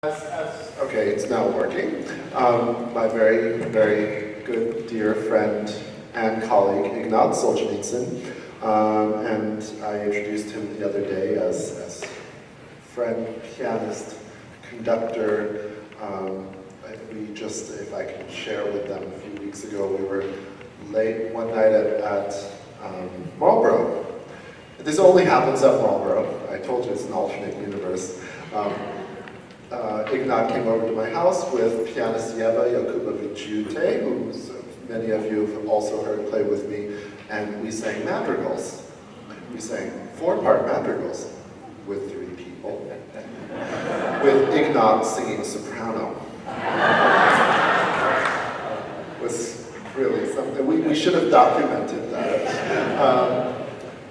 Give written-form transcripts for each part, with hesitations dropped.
Okay, it's now working. My very, very good dear friend and colleague, Ignat Solzhenitsyn, and I introduced him the other day as friend, pianist, conductor. If I can share with them, a few weeks ago, we were late one night at Marlborough. This only happens at Marlborough. I told you it's an alternate universe. Ignat came over to my house with pianist Yeva Yakubovich-Ute, who many of you have also heard play with me, and we sang madrigals. We sang 4-part madrigals with 3 people, with Ignat singing soprano. It was really something. We should have documented that.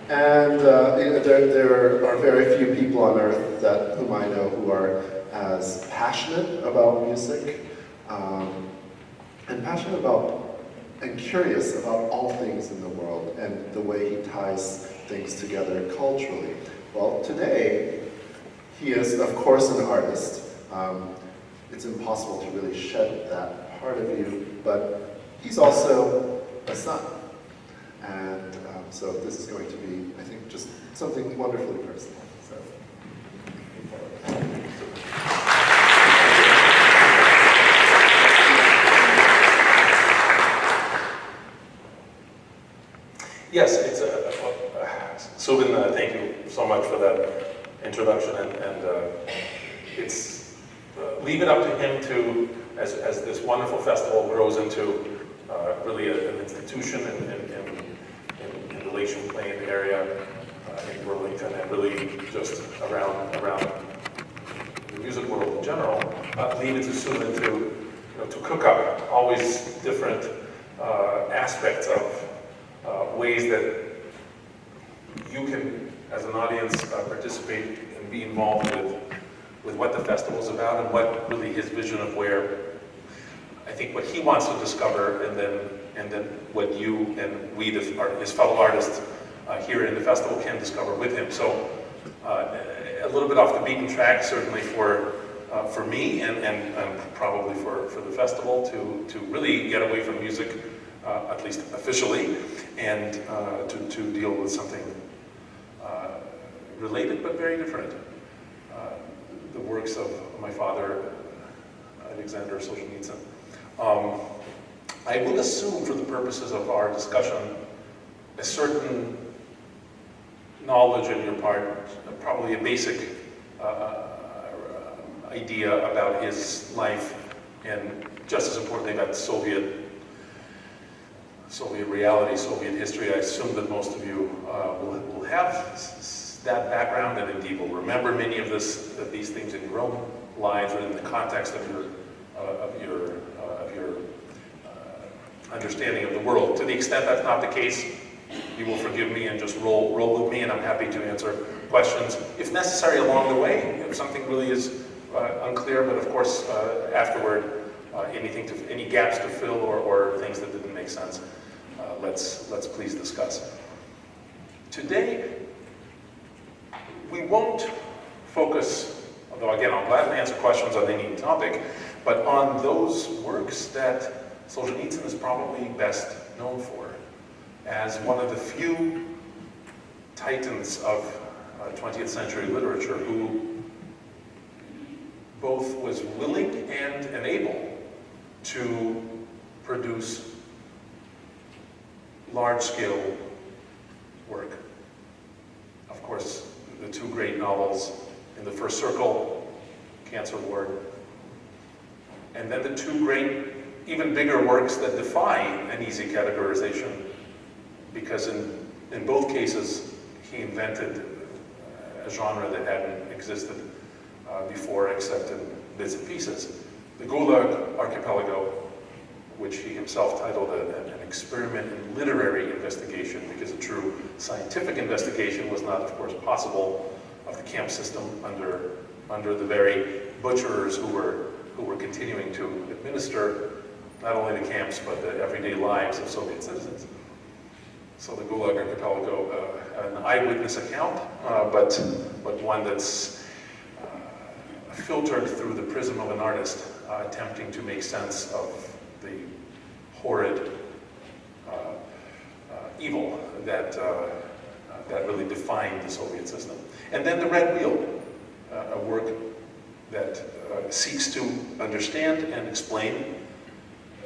There are very few people on earth whom I know who are as passionate about music, and passionate about and curious about all things in the world and the way he ties things together culturally. Well, today, he is, of course, an artist. It's impossible to really shed that part of you, but he's also a son. And so this is going to be, I think, just something wonderfully personal. So, yes, it's Subin, thank you so much for that introduction, and it's leave it up to him to, as this wonderful festival grows into really an institution in the Lake Champlain area, in Burlington, and really just around the music world in general. Leave it to Subin to cook up always different aspects of ways that you can, as an audience, participate and be involved with what the festival is about and what really his vision of where, I think, what he wants to discover, and then what you and we, his fellow artists here in the festival, can discover with him. So a little bit off the beaten track, certainly for me and probably for the festival, to really get away from music, at least officially, and to deal with something related but very different. The works of my father, Alexander Solzhenitsyn. I will assume, for the purposes of our discussion, a certain knowledge on your part, probably a basic idea about his life, and just as importantly about Soviet reality, Soviet history. I assume that most of you will have that background, and indeed will remember many of these things in your own lives or in the context of your understanding of the world. To the extent that's not the case, you will forgive me and just roll with me, and I'm happy to answer questions, if necessary, along the way, if something really is unclear. But of course, afterward, any gaps to fill or things that didn't make sense, let's please discuss. Today, we won't focus, although again, I'll gladly answer questions on any topic, but on those works that Solzhenitsyn is probably best known for as one of the few titans of 20th century literature who both was willing and able to produce large-scale work. Of course, the 2 great novels, In the First Circle, Cancer Ward, and then the 2 great, even bigger works that defy an easy categorization, because in both cases he invented a genre that hadn't existed before, except in bits and pieces. The Gulag Archipelago, which he himself titled an experiment in literary investigation, because a true scientific investigation was not, of course, possible of the camp system under the very butchers who were continuing to administer not only the camps but the everyday lives of Soviet citizens. So the Gulag Archipelago, an eyewitness account, but one that's filtered through the prism of an artist attempting to make sense of the horrid evil that really defined the Soviet system. And then The Red Wheel, a work that seeks to understand and explain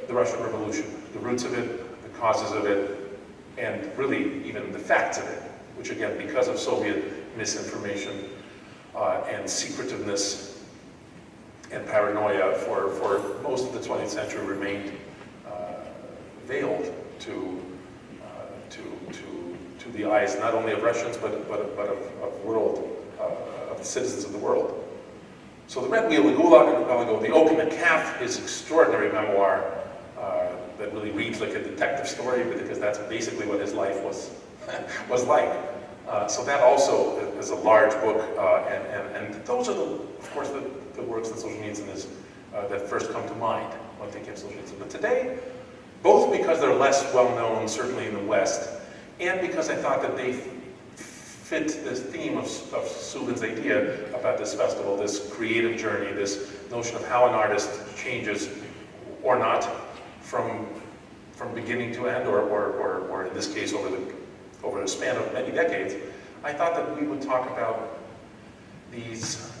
the Russian Revolution, the roots of it, the causes of it, and really even the facts of it, which again, because of Soviet misinformation and secretiveness and paranoia for most of the 20th century remained veiled to the eyes not only of Russians but of the citizens of the world. So The Red Wheel, The Gulag Archipelago, The Oak and the Calf, his extraordinary memoir that really reads like a detective story, because that's basically what his life was like. So that also is a large book, and those are, of course, the works that Solzhenitsyn that first come to mind when thinking of Solzhenitsyn. But today, both because they're less well-known, certainly in the West, and because I thought that they fit this theme of Subin's idea about this festival, this creative journey, this notion of how an artist changes or not from beginning to end, or in this case over the span of many decades. I thought that we would talk about these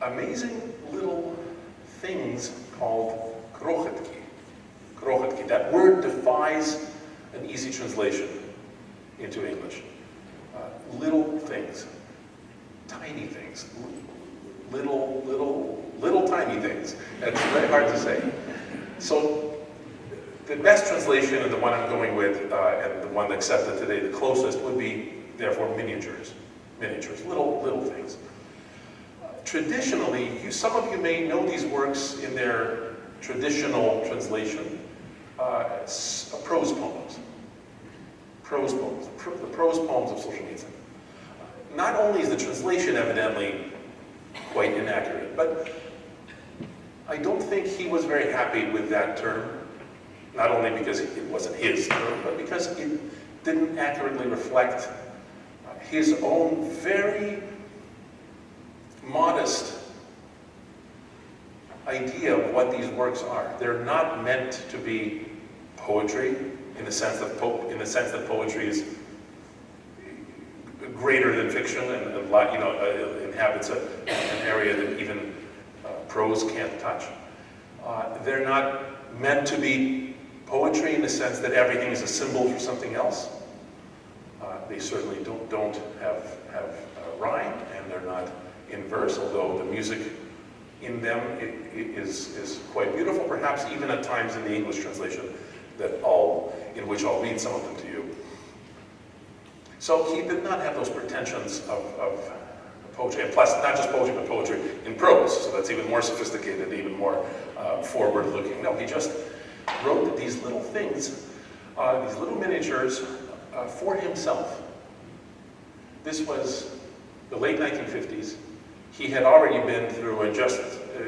amazing little things called krochetki. Krochetki. That word defies an easy translation into English. Little things, tiny things, little tiny things. That's very hard to say. So the best translation, and the one I'm going with, and the one accepted today, the closest, would be, therefore, miniatures. Miniatures, little things. Traditionally, some of you may know these works in their traditional translation, prose poems. Prose poems, the prose poems of Solzhenitsyn. Not only is the translation evidently quite inaccurate, but I don't think he was very happy with that term, not only because it wasn't his term, but because it didn't accurately reflect his own very modest idea of what these works are. They're not meant to be poetry in the sense that poetry is greater than fiction and inhabits an area that even prose can't touch. They're not meant to be poetry in the sense that everything is a symbol for something else. They certainly don't have rhyme, and they're not in verse, although the music in them is quite beautiful, perhaps even at times in the English translation in which I'll read some of them to you. So he did not have those pretensions of poetry, and plus not just poetry, but poetry in prose, so that's even more sophisticated, even more forward-looking. No, he just wrote these little things, these little miniatures for himself. This was the late 1950s. He had already been through just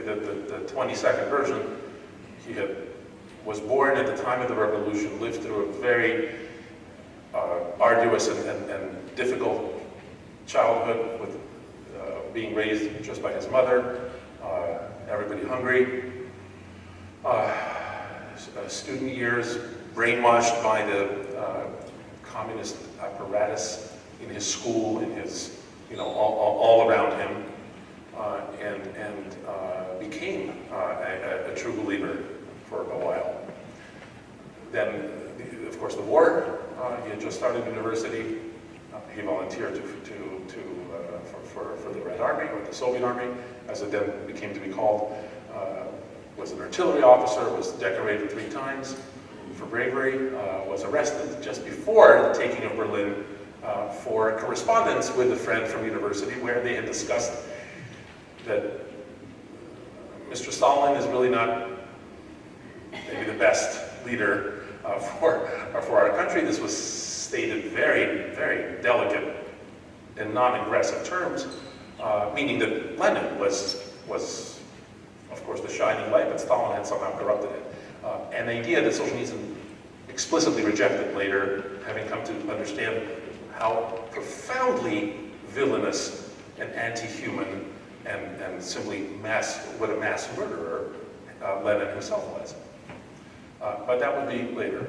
the 22nd version. He was born at the time of the revolution, lived through a very arduous and difficult childhood, with being raised just by his mother, everybody hungry, student years brainwashed by the communist apparatus in his school, in his, all around him, and became a true believer for a while. Then, of course, the war. He had just started university. He volunteered for the Red Army, or the Soviet Army, as it then became to be called. Was an artillery officer, was decorated 3 times for bravery, was arrested just before the taking of Berlin for correspondence with a friend from university, where they had discussed that Mr. Stalin is really not maybe the best leader for our country. This was stated very, very delicate and non-aggressive terms, meaning that Lenin was, of course, the shining light, but Stalin had somehow corrupted it. An idea that Solzhenitsyn explicitly rejected later, having come to understand how profoundly villainous and anti-human and simply what a mass murderer Lenin himself was. But that would be later.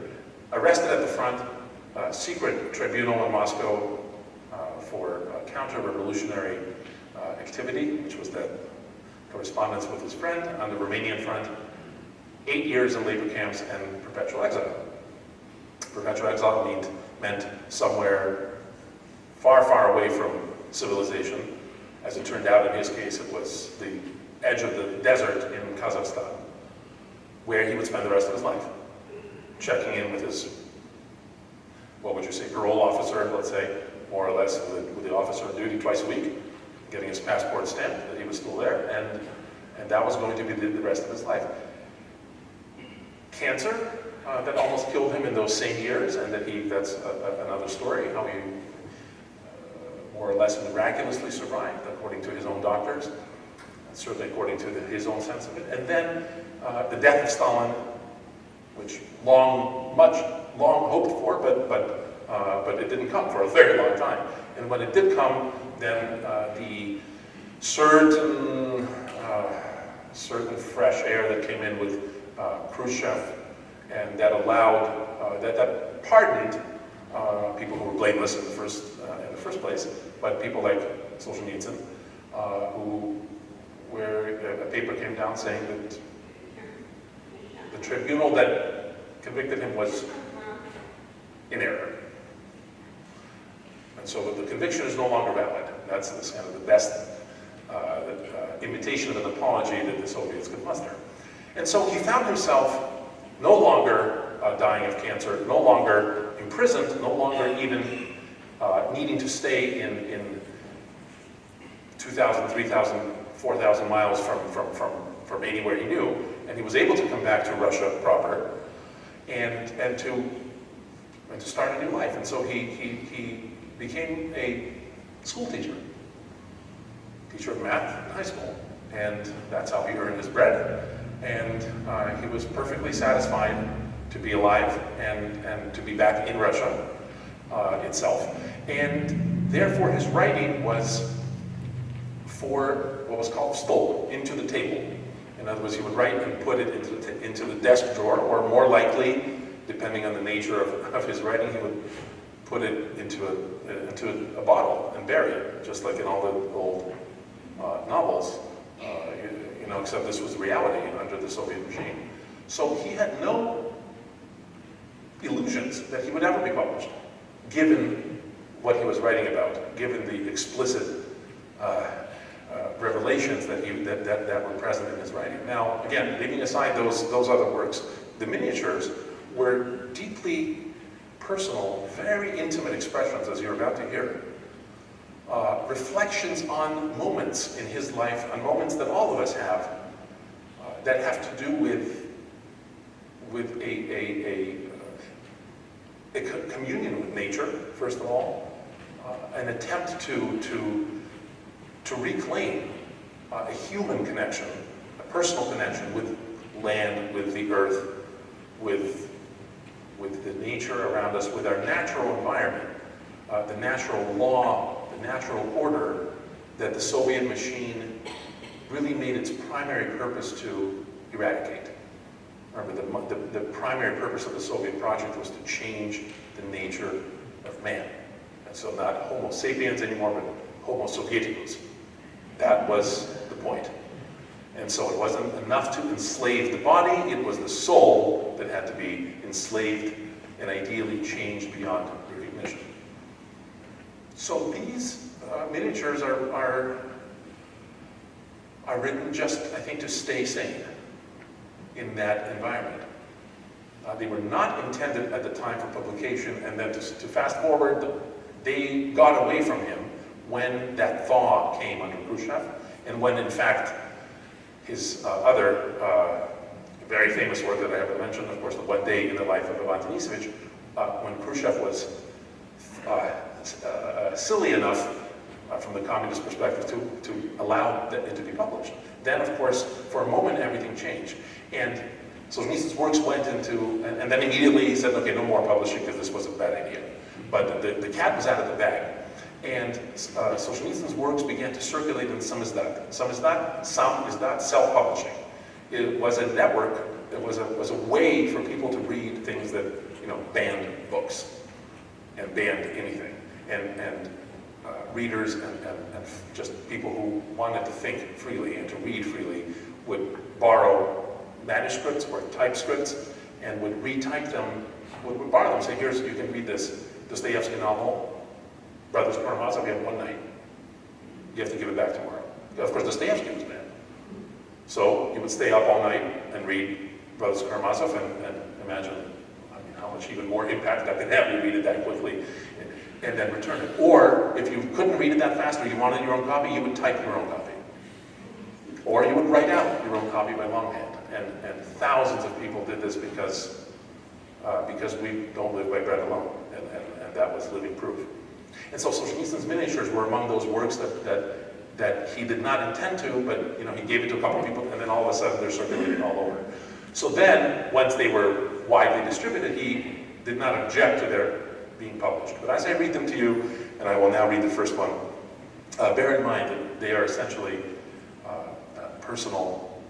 Arrested at the front, secret tribunal in Moscow for counter-revolutionary activity, which was that correspondence with his friend on the Romanian front, 8 years in labor camps and perpetual exile. Perpetual exile meant somewhere far, far away from civilization. As it turned out, in his case, it was the edge of the desert in Kazakhstan, where he would spend the rest of his life, checking in with his, what would you say, parole officer, let's say, more or less, with the officer on duty twice a week, getting his passport stamped that he was still there, and that was going to be the rest of his life. Cancer, that almost killed him in those same years, and that's another story, how he more or less miraculously survived, according to his own doctors, and certainly according to his own sense of it. And then the death of Stalin, which long hoped for, but it didn't come for a very long time. And when it did come, then the certain fresh air that came in with Khrushchev, and that allowed, that pardoned people who were blameless in the first place, but people like Solzhenitsyn, where a paper came down saying that the tribunal that convicted him was in error. And so the conviction is no longer valid. That's kind of the best imitation of an apology that the Soviets could muster. And so he found himself no longer dying of cancer, no longer imprisoned, no longer even needing to stay in 2,000, 3,000, 4,000 miles from anywhere he knew, and he was able to come back to Russia proper and to start a new life. And so he became a school teacher of math in high school, and that's how he earned his bread. And he was perfectly satisfied to be alive and to be back in Russia itself. And therefore his writing was for what was called stol, into the table. In other words, he would write and put it into the desk drawer, or more likely, depending on the nature of his writing, he would put it into a bottle and bury it, just like in all the old novels, except this was reality under the Soviet regime. So he had no illusions that he would ever be published, given what he was writing about, given the explicit revelations that were present in his writing. Now, again, leaving aside those other works, the miniatures were deeply personal, very intimate expressions, as you're about to hear. Reflections on moments in his life, on moments that all of us have, that have to do with a communion with nature, first of all, an attempt to reclaim a human connection, a personal connection with land, with the earth, with the nature around us, with our natural environment, the natural law, the natural order that the Soviet machine really made its primary purpose to eradicate. Remember, the primary purpose of the Soviet project was to change the nature of man. And so not Homo sapiens anymore, but Homo Sovieticus. That was the point. And so it wasn't enough to enslave the body, it was the soul that had to be enslaved and ideally changed beyond recognition. So these miniatures are written just, I think, to stay sane in that environment. They were not intended at the time for publication, and then to fast forward, they got away from him when that thaw came under Khrushchev, and when, in fact, his other very famous work that I haven't mentioned, of course, the One Day in the Life of Ivan Denisovich, when Khrushchev was silly enough from the communist perspective to allow it to be published. Then, of course, for a moment, everything changed. And Solzhenitsyn's works went into, and then immediately he said, okay, no more publishing because this was a bad idea. But the cat was out of the bag. And Solzhenitsyn's works began to circulate in samizdat. Sam is not self-publishing. It was a network. It was a way for people to read things that, you know, banned books and banned anything. And readers and just people who wanted to think freely and to read freely would borrow manuscripts or typescripts and would retype them, would borrow them, say, here's, you can read this Dostoevsky novel, Brothers Karamazov, you have one night. You have to give it back tomorrow. Of course, Dostoevsky was banned. So you would stay up all night and read Brothers Karamazov and imagine, I mean, how much even more impact that could have. You read it that quickly and then return it. Or if you couldn't read it that fast or you wanted your own copy, you would type your own copy. Or you would write out your own copy by longhand. And thousands of people did this because we don't live by bread alone. And that was living proof. And so Solzhenitsyn's Miniatures were among those works that he did not intend to, but you know, he gave it to a couple of people, and then all of a sudden they're circulating all over. So then, once they were widely distributed, he did not object to their being published. But as I read them to you, and I will now read the first one, bear in mind that they are essentially personal,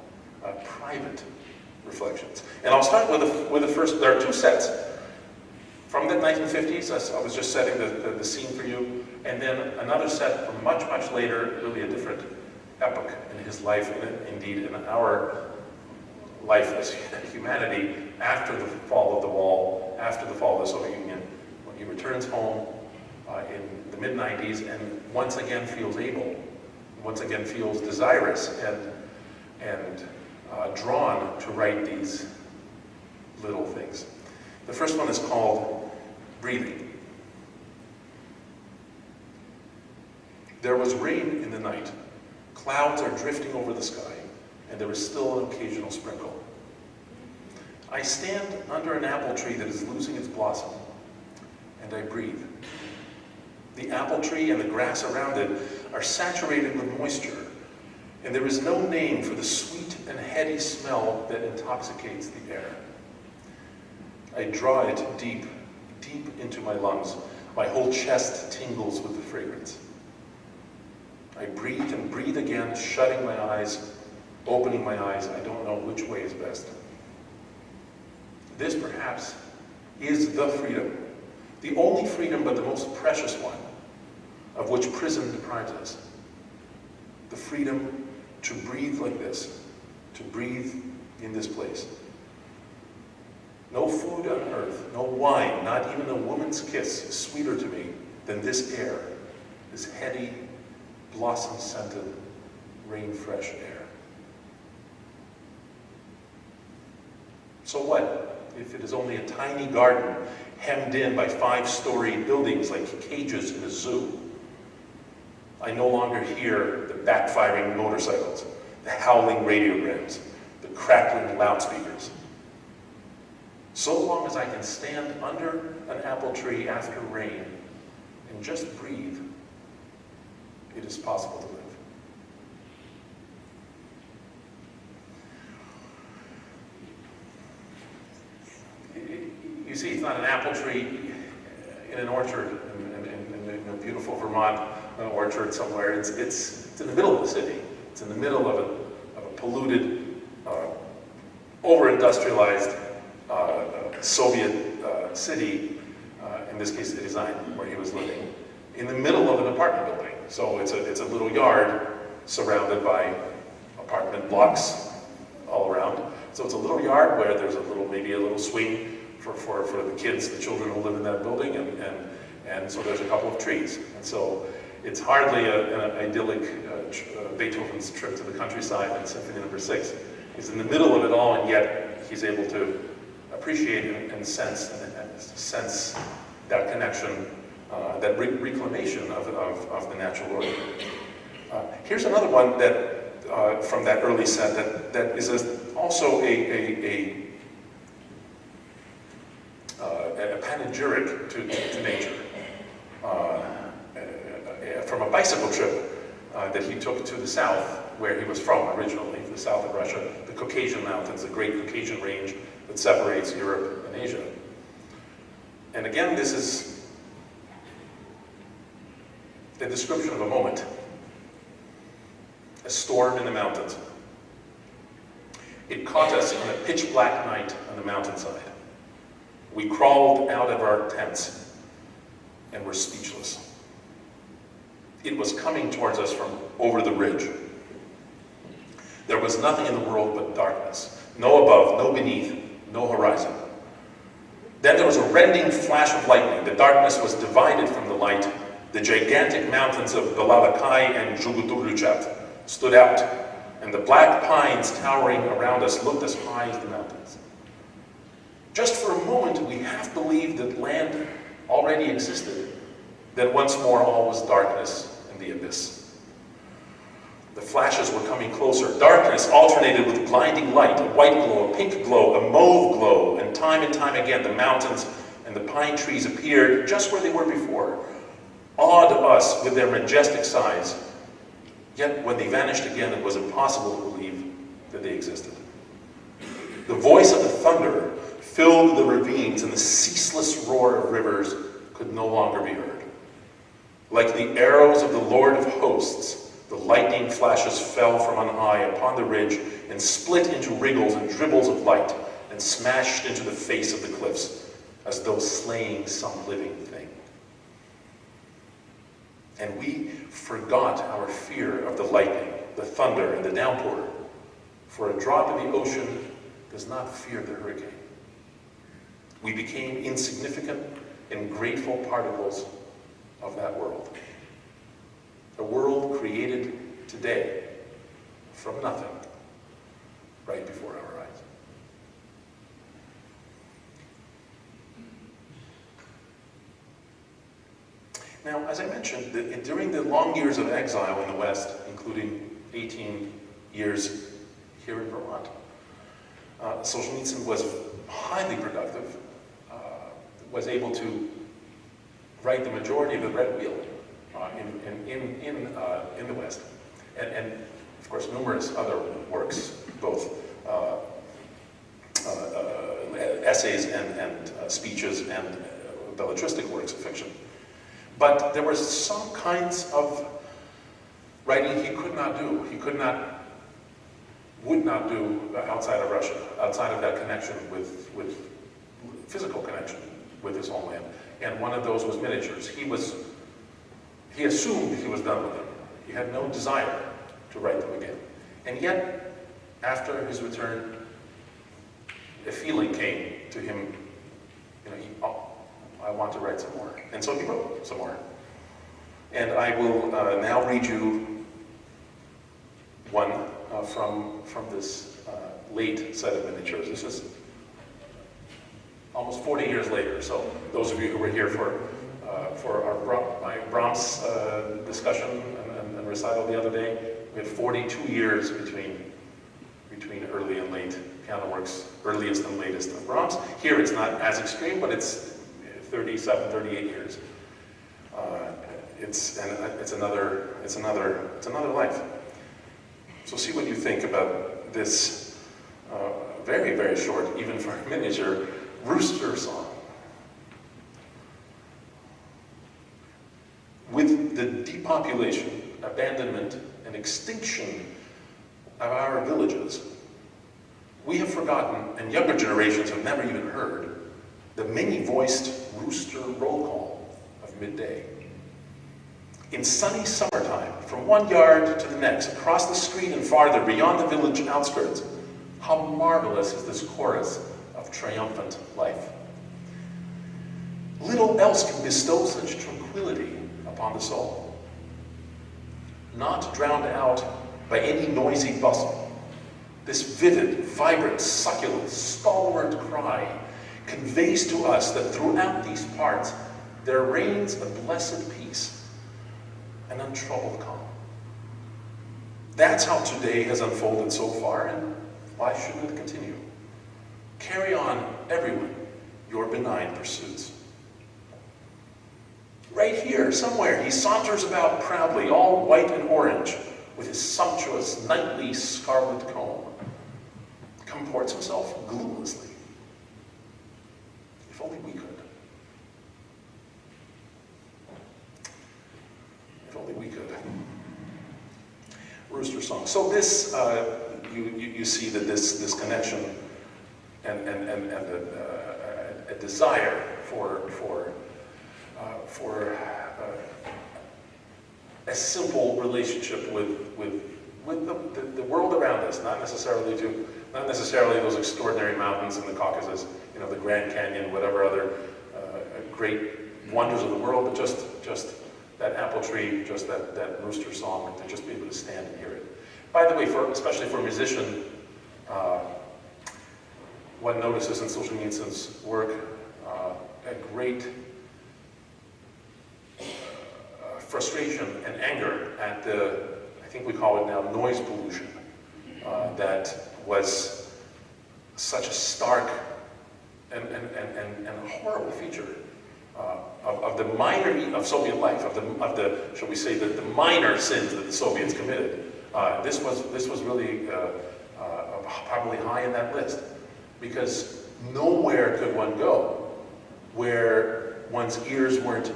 private reflections. And I'll start with the first. There are two sets. From the 1950s, I was just setting the scene for you, and then another set from much, much later, really a different epoch in his life, and indeed in our life as humanity, after the fall of the wall, after the fall of the Soviet Union, when he returns home in the mid-90s and once again feels able, once again feels desirous and drawn to write these little things. The first one is called Breathing. There was rain in the night. Clouds are drifting over the sky, and there is still an occasional sprinkle. I stand under an apple tree that is losing its blossom, and I breathe. The apple tree and the grass around it are saturated with moisture, and there is no name for the sweet and heady smell that intoxicates the air. I draw it deep, deep into my lungs. My whole chest tingles with the fragrance. I breathe and breathe again, shutting my eyes, opening my eyes. I don't know which way is best. This, perhaps, is the freedom, the only freedom but the most precious one, of which prism deprives us. The freedom to breathe like this, to breathe in this place. No food on earth, no wine, not even a woman's kiss is sweeter to me than this air, this heady, blossom-scented, rain-fresh air. So what if it is only a tiny garden hemmed in by 5-story buildings like cages in a zoo? I no longer hear the backfiring motorcycles, the howling radiograms, the crackling loudspeakers. So long as I can stand under an apple tree after rain and just breathe, it is possible to live. You see, it's not an apple tree in an orchard, in a beautiful Vermont orchard somewhere. It's in the middle of the city. It's in the middle of a polluted, over-industrialized Soviet city, in this case, Ryazan, where he was living, in the middle of an apartment building. So it's a little yard surrounded by apartment blocks all around. So it's a little yard where there's maybe a little swing for the kids, the children who live in that building, and so there's a couple of trees. And so it's hardly an idyllic Beethoven's trip to the countryside in Symphony No. 6. He's in the middle of it all, and yet he's able to appreciate and sense that connection, that reclamation of the natural order. Here's another one that from that early set that is also a panegyric to nature, from a bicycle trip that he took to the south, where he was from originally, the south of Russia, the Caucasian Mountains, the great Caucasian range that separates Europe and Asia. And again, this is a description of a moment. A storm in the mountains. It caught us on a pitch black night on the mountainside. We crawled out of our tents and were speechless. It was coming towards us from over the ridge. There was nothing in the world but darkness. No above, no beneath, no horizon. Then there was a rending flash of lightning. The darkness was divided from the light. The gigantic mountains of Belalakai and Zhuguturuchat stood out, and the black pines towering around us looked as high as the mountains. Just for a moment, we half believed that land already existed. Then once more, all was darkness and the abyss. The flashes were coming closer. Darkness alternated with blinding light, a white glow, a pink glow, a mauve glow, and time again, the mountains and the pine trees appeared just where they were before, awed us with their majestic size. Yet when they vanished again, it was impossible to believe that they existed. The voice of the thunder filled the ravines, and the ceaseless roar of rivers could no longer be heard. Like the arrows of the Lord of hosts, the lightning flashes fell from on high upon the ridge and split into wriggles and dribbles of light and smashed into the face of the cliffs as though slaying some living thing. And we forgot our fear of the lightning, the thunder, and the downpour, for a drop in the ocean does not fear the hurricane. We became insignificant and grateful particles of that world. A world created today from nothing, right before our eyes. Now, as I mentioned, during the long years of exile in the West, including 18 years here in Vermont, Solzhenitsyn was highly productive, was able to write the majority of the Red Wheel in the West, and of course numerous other works, both essays and speeches and belletristic works of fiction. But there were some kinds of writing he could not do. He would not do outside of Russia, outside of that connection with physical connection with his homeland. And one of those was miniatures. He assumed he was done with them. He had no desire to write them again. And yet, after his return, a feeling came to him, I want to write some more. And so he wrote some more. And I will now read you one from this late set of miniatures. This is almost 40 years later. So those of you who were here for my Brahms discussion and recital the other day, we had 42 years between early and late piano works, earliest and latest of Brahms. Here it's not as extreme, but it's 37, 38 years. It's another life. So see what you think about this very, very short, even for a miniature, Rooster Song. With the depopulation, abandonment, and extinction of our villages, we have forgotten, and younger generations have never even heard, the many-voiced rooster roll call of midday. In sunny summertime, from one yard to the next, across the street and farther, beyond the village outskirts, how marvelous is this chorus of triumphant life. Little else can bestow such tranquility upon the soul. Not drowned out by any noisy bustle, this vivid, vibrant, succulent, stalwart cry conveys to us that throughout these parts there reigns a blessed peace, an untroubled calm. That's how today has unfolded so far, and why shouldn't it continue? Carry on, everyone, your benign pursuits. Right here, somewhere, he saunters about proudly, all white and orange, with his sumptuous, knightly scarlet comb. Comports himself glumlessly. If only we could. If only could. Rooster Song. So this, you see that this connection and a desire for a simple relationship with the world around us, not necessarily those extraordinary mountains in the Caucasus, you know, the Grand Canyon, whatever other great wonders of the world, but just that apple tree, just that rooster song, to just be able to stand and hear it. By the way, especially for a musician, one notices in Solzhenitsyn's work a great frustration and anger at the, I think we call it now, noise pollution, that was such a stark and horrible feature of the minor of Soviet life, of the shall we say, the minor sins that the Soviets committed. This was really probably high in that list, because nowhere could one go where one's ears weren't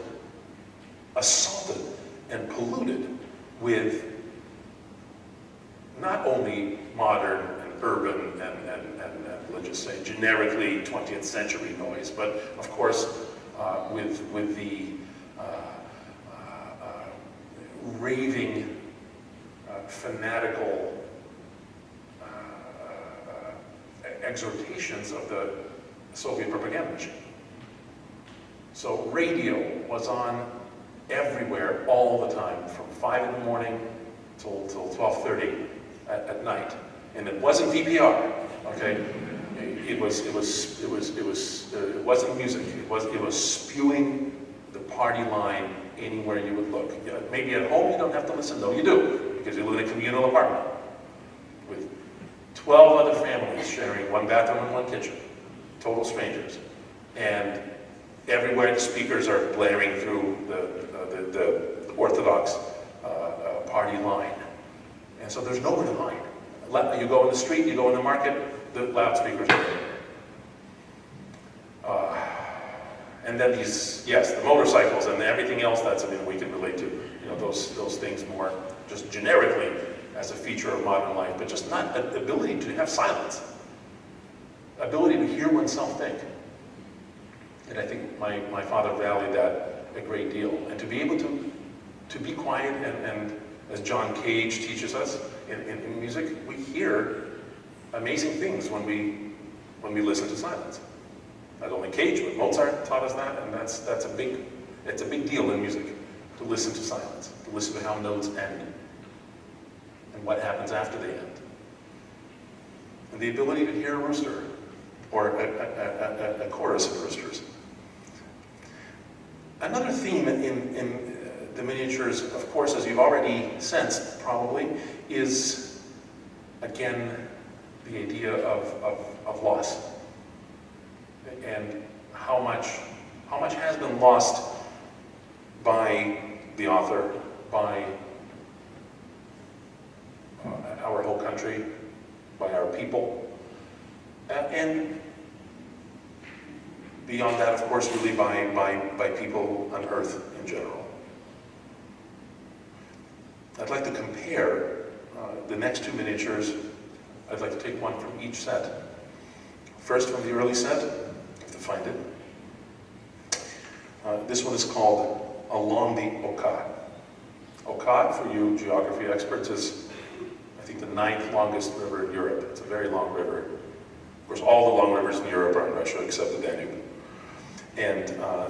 assaulted and polluted with not only modern and urban and let's just say generically 20th century noise, but of course with the raving, fanatical exhortations of the Soviet propaganda machine. So radio was on everywhere all the time, from 5 in the morning till 12:30 at night, and it wasn't VPR. Okay, it wasn't music. It was spewing the party line anywhere you would look. You know, maybe at home you don't have to listen. No, you do, because you live in a communal apartment with 12 other families sharing one bathroom and one kitchen, total strangers, and everywhere the speakers are blaring through the Orthodox party line. And so there's nowhere to hide. You go in the street, you go in the market, the loudspeakers are there. And then the motorcycles and everything else that's, I mean, we can relate to, you know, those things more just generically as a feature of modern life, but just not the ability to have silence, ability to hear oneself think. And I think my father valued that a great deal. And to be able to be quiet and as John Cage teaches us in music, we hear amazing things when we listen to silence. Not only Cage, but Mozart taught us that, and it's a big deal in music, to listen to silence, to listen to how notes end, and what happens after they end. And the ability to hear a rooster, or a chorus of roosters. Another theme in the miniatures, of course, as you've already sensed probably, is again the idea of loss, and how much has been lost by the author, by our whole country, by our people, and beyond that, of course, really by people on Earth in general. I'd like to compare the next two miniatures. I'd like to take one from each set. First, from the early set, you have to find it. This one is called Along the Oka. Oka, for you geography experts, is, I think, the 9th longest river in Europe. It's a very long river. Of course, all the long rivers in Europe are in Russia, except the Danube. And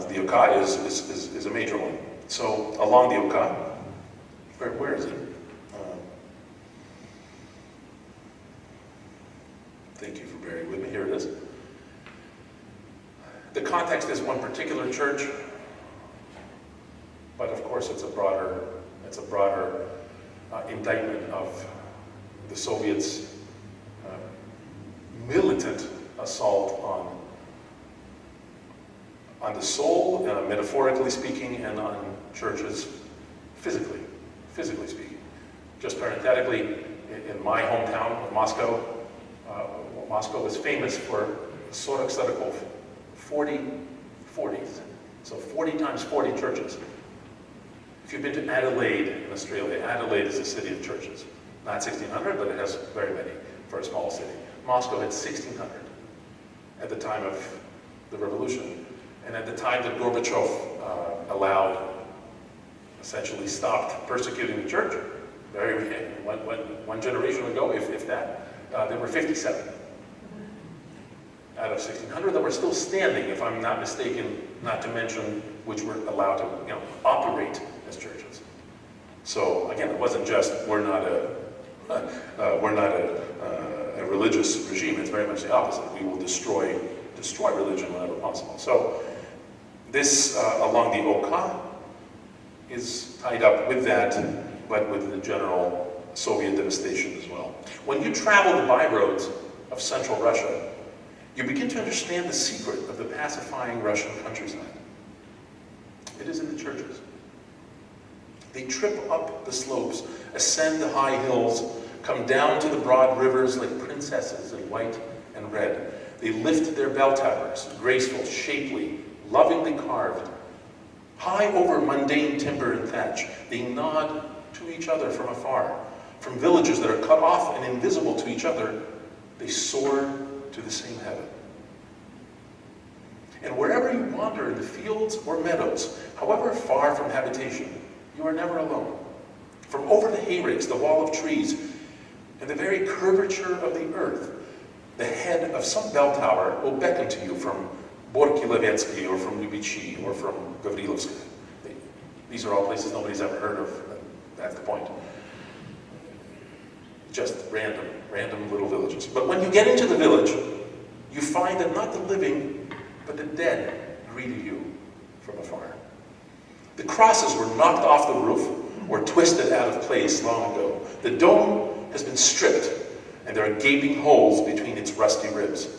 the Oka is a major one. So, along the Oka, where is it? Thank you for bearing with me. Here it is. The context is one particular church, but of course it's a broader indictment of the Soviets' militant assault on the soul, metaphorically speaking, and on churches physically speaking. Just parenthetically, in my hometown of Moscow, Moscow was famous for 40, so 40 times 40 churches. If you've been to Adelaide in Australia, Adelaide is a city of churches. Not 1,600, but it has very many for a small city. Moscow had 1,600 at the time of the revolution. And at the time that Gorbachev essentially stopped persecuting the church, one generation ago, if that, there were 57 out of 1,600 that were still standing, if I'm not mistaken, not to mention which were allowed to operate as churches. So again, it wasn't just we're not a religious regime. It's very much the opposite. We will destroy religion whenever possible. So this along the Oka is tied up with that, but with the general Soviet devastation as well. When you travel the byroads of central Russia, you begin to understand the secret of the pacifying Russian countryside. It is in the churches. They trip up the slopes, ascend the high hills, come down to the broad rivers like princesses in white and red. They lift their bell towers, graceful, shapely, lovingly carved, high over mundane timber and thatch. They nod to each other from afar. From villages that are cut off and invisible to each other, they soar to the same heaven. And wherever you wander in the fields or meadows, however far from habitation, you are never alone. From over the hayrakes, the wall of trees, and the very curvature of the earth, the head of some bell tower will beckon to you from Borky-Levetsky or from Lyubichy or from Gavrilovsky. These are all places nobody's ever heard of. That's the point. Just random little villages. But when you get into the village, you find that not the living, but the dead greeted you from afar. The crosses were knocked off the roof or twisted out of place long ago. The dome has been stripped, and there are gaping holes between its rusty ribs.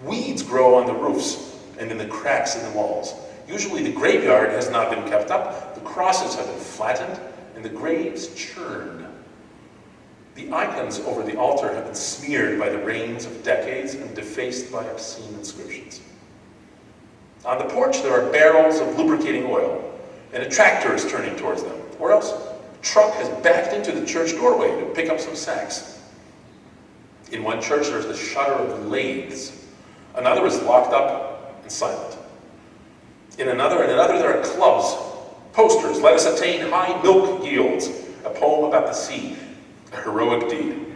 Weeds grow on the roofs and in the cracks in the walls. Usually the graveyard has not been kept up, the crosses have been flattened, and the graves churned. The icons over the altar have been smeared by the rains of decades and defaced by obscene inscriptions. On the porch there are barrels of lubricating oil, and a tractor is turning towards them, or else a truck has backed into the church doorway to pick up some sacks. In one church there's the shudder of lathes. Another is locked up and silent. In another there are clubs, posters, let us attain high milk yields, a poem about the sea, a heroic deed.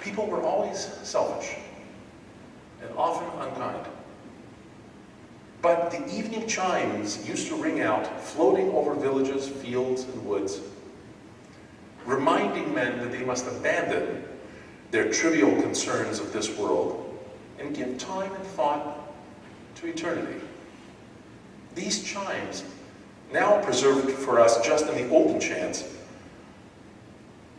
People were always selfish and often unkind. But the evening chimes used to ring out, floating over villages, fields, and woods, reminding men that they must abandon their trivial concerns of this world and give time and thought to eternity. These chimes, now preserved for us just in the olden chants,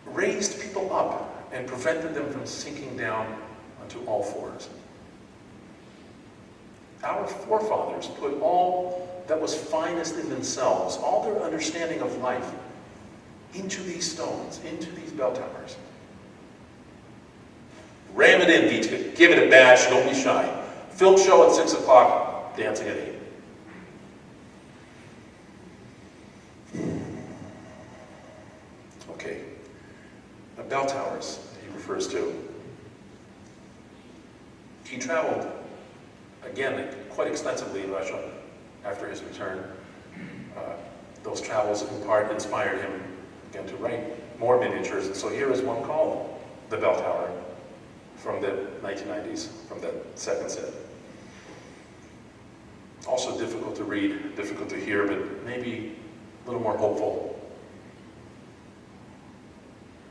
raised people up and prevented them from sinking down onto all fours. Our forefathers put all that was finest in themselves, all their understanding of life, into these stones, into these bell towers. Ram it in, Vita. Give it a bash, don't be shy. Film show at 6 o'clock, dancing at 8. Okay. The bell towers he refers to. He traveled, again, quite extensively in Russia after his return. Those travels in part inspired him, again, to write more miniatures. And so here is one called The Bell Tower from the 1990s, from that second set. Also difficult to read, difficult to hear, but maybe a little more hopeful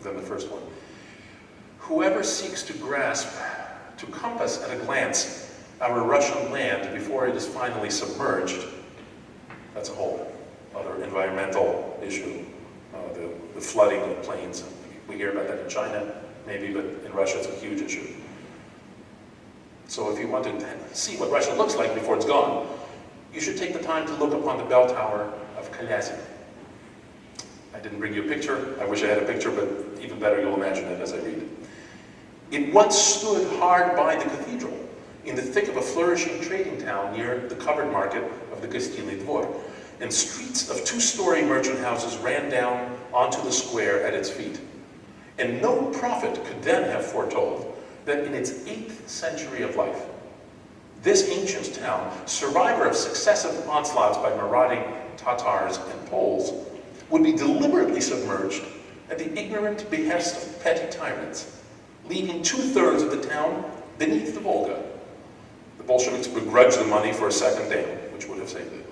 than the first one. Whoever seeks to grasp, to compass at a glance, our Russian land before it is finally submerged, that's a whole other environmental issue, the flooding of plains. We hear about that in China, maybe, but in Russia it's a huge issue. So if you want to see what Russia looks like before it's gone, you should take the time to look upon the bell tower of Kalyazin. I didn't bring you a picture. I wish I had a picture, but even better, you'll imagine it as I read it. It once stood hard by the cathedral, in the thick of a flourishing trading town near the covered market of the Gostinny Dvor. and streets of two-story merchant houses ran down onto the square at its feet. And no prophet could then have foretold that in its 8th century of life, this ancient town, survivor of successive onslaughts by marauding Tatars and Poles, would be deliberately submerged at the ignorant behest of petty tyrants, leaving 2/3 of the town beneath the Volga. The Bolsheviks begrudged the money for a second dam, which would have saved it.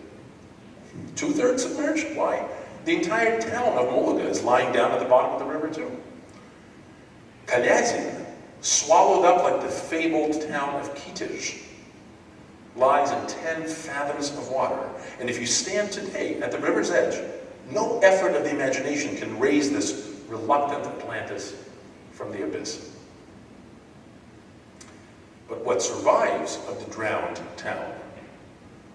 2/3 submerged? Why? The entire town of Volga is lying down at the bottom of the river too. Kalyazin, swallowed up like the fabled town of Kitezh, lies in 10 fathoms of water. And if you stand today at the river's edge, no effort of the imagination can raise this reluctant Atlantis from the abyss. But what survives of the drowned town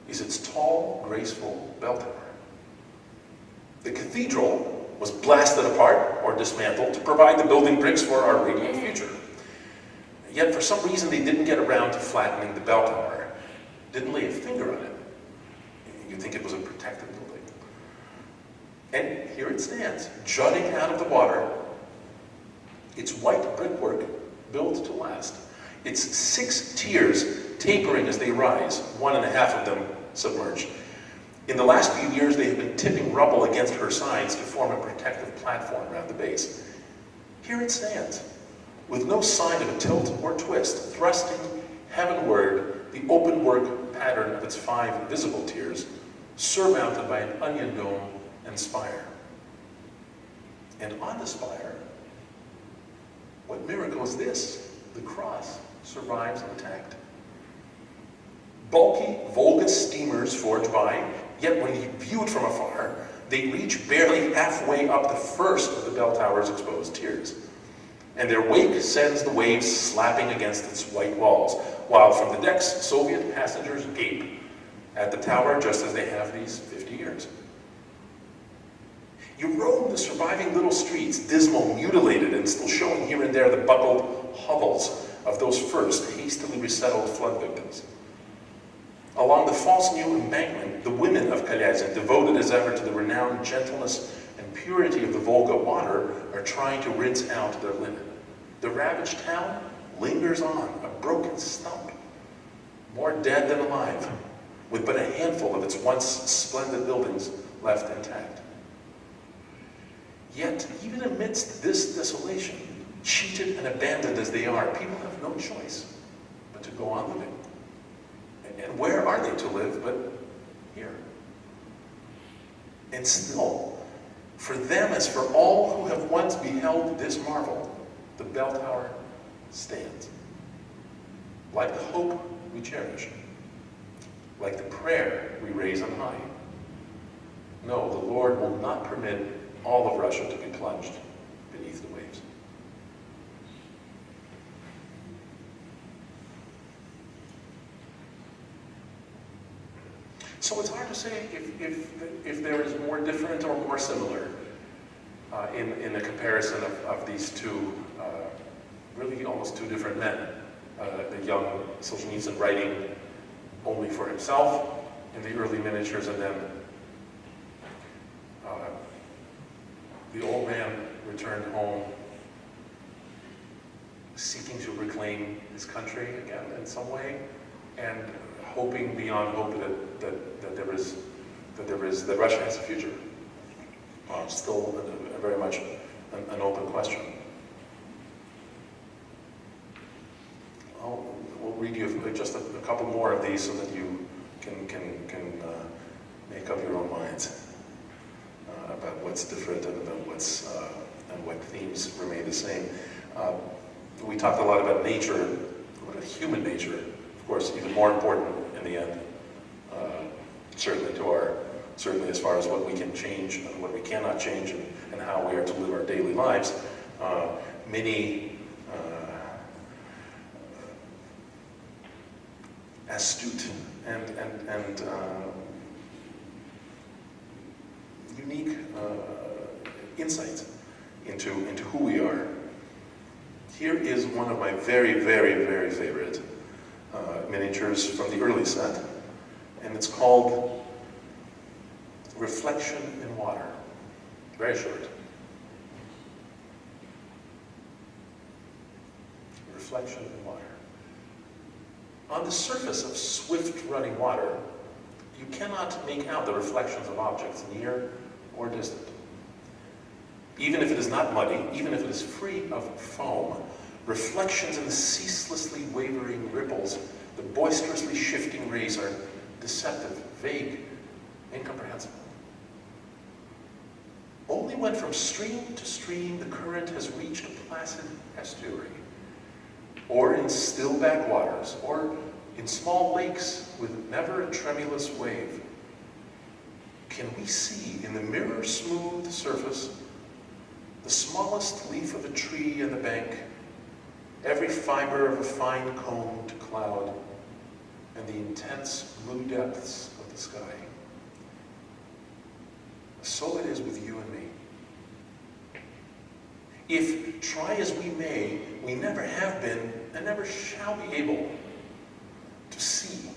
is its tall, graceful bell tower. The cathedral was blasted apart or dismantled to provide the building bricks for our radiant future. Yet for some reason they didn't get around to flattening the bell tower. Didn't lay a finger on it. You'd think it was a protected building. And here it stands, jutting out of the water, its white brickwork built to last. Its 6 tiers tapering as they rise, 1.5 of them submerged. In the last few years, they have been tipping rubble against her sides to form a protective platform around the base. Here it stands, with no sign of a tilt or twist, thrusting heavenward the open work pattern of its 5 visible tiers, surmounted by an onion dome and spire. And on the spire, what miracle is this? The cross survives intact. Bulky Volga steamers forge by, yet when you view it from afar, they reach barely halfway up the first of the bell tower's exposed tiers. And their wake sends the waves slapping against its white walls, while from the decks, Soviet passengers gape at the tower just as they have these 50 years. You roam the surviving little streets, dismal, mutilated, and still showing here and there the buckled hovels of those first hastily resettled flood victims. Along the false new embankment, the women of Kalyazin, devoted as ever to the renowned gentleness and purity of the Volga water, are trying to rinse out their linen. The ravaged town lingers on, a broken stump, more dead than alive, with but a handful of its once splendid buildings left intact. Yet, even amidst this desolation, cheated and abandoned as they are, people have no choice but to go on living. And where are they to live but here? And still, for them as for all who have once beheld this marvel, the bell tower stands. Like the hope we cherish, like the prayer we raise on high. No, the Lord will not permit all of Russia to be plunged beneath the waves. So it's hard to say if there is more different or more similar in the comparison of these two, really almost two different men. The young Solzhenitsyn writing only for himself in the early miniatures, and then the old man returned home seeking to reclaim his country again in some way, and hoping beyond hope that Russia has a future. Still very much an open question. We'll read you just a couple more of these so that you can make up your own minds about what's different and about and what themes remain the same. We talked a lot about nature, about human nature, of course, even more important in the end, certainly as far as what we can change and what we cannot change, and how we are to live our daily lives. Many astute and unique insights into who we are. Here is one of my very, very, very favorite miniatures from the early set, and it's called reflection in water. Very short. Reflection in water. On the surface of swift running water, you cannot make out the reflections of objects near or distant. Even if it is not muddy, even if it is free of foam, reflections in the ceaselessly wavering ripples, the boisterously shifting rays are deceptive, vague, incomprehensible. Only when from stream to stream the current has reached a placid estuary, or in still backwaters, or in small lakes with never a tremulous wave, can we see in the mirror-smooth surface the smallest leaf of a tree on the bank, every fiber of a fine-combed cloud, and the intense blue depths of the sky. So it is with you and me. If, try as we may, we never have been and never shall be able to see,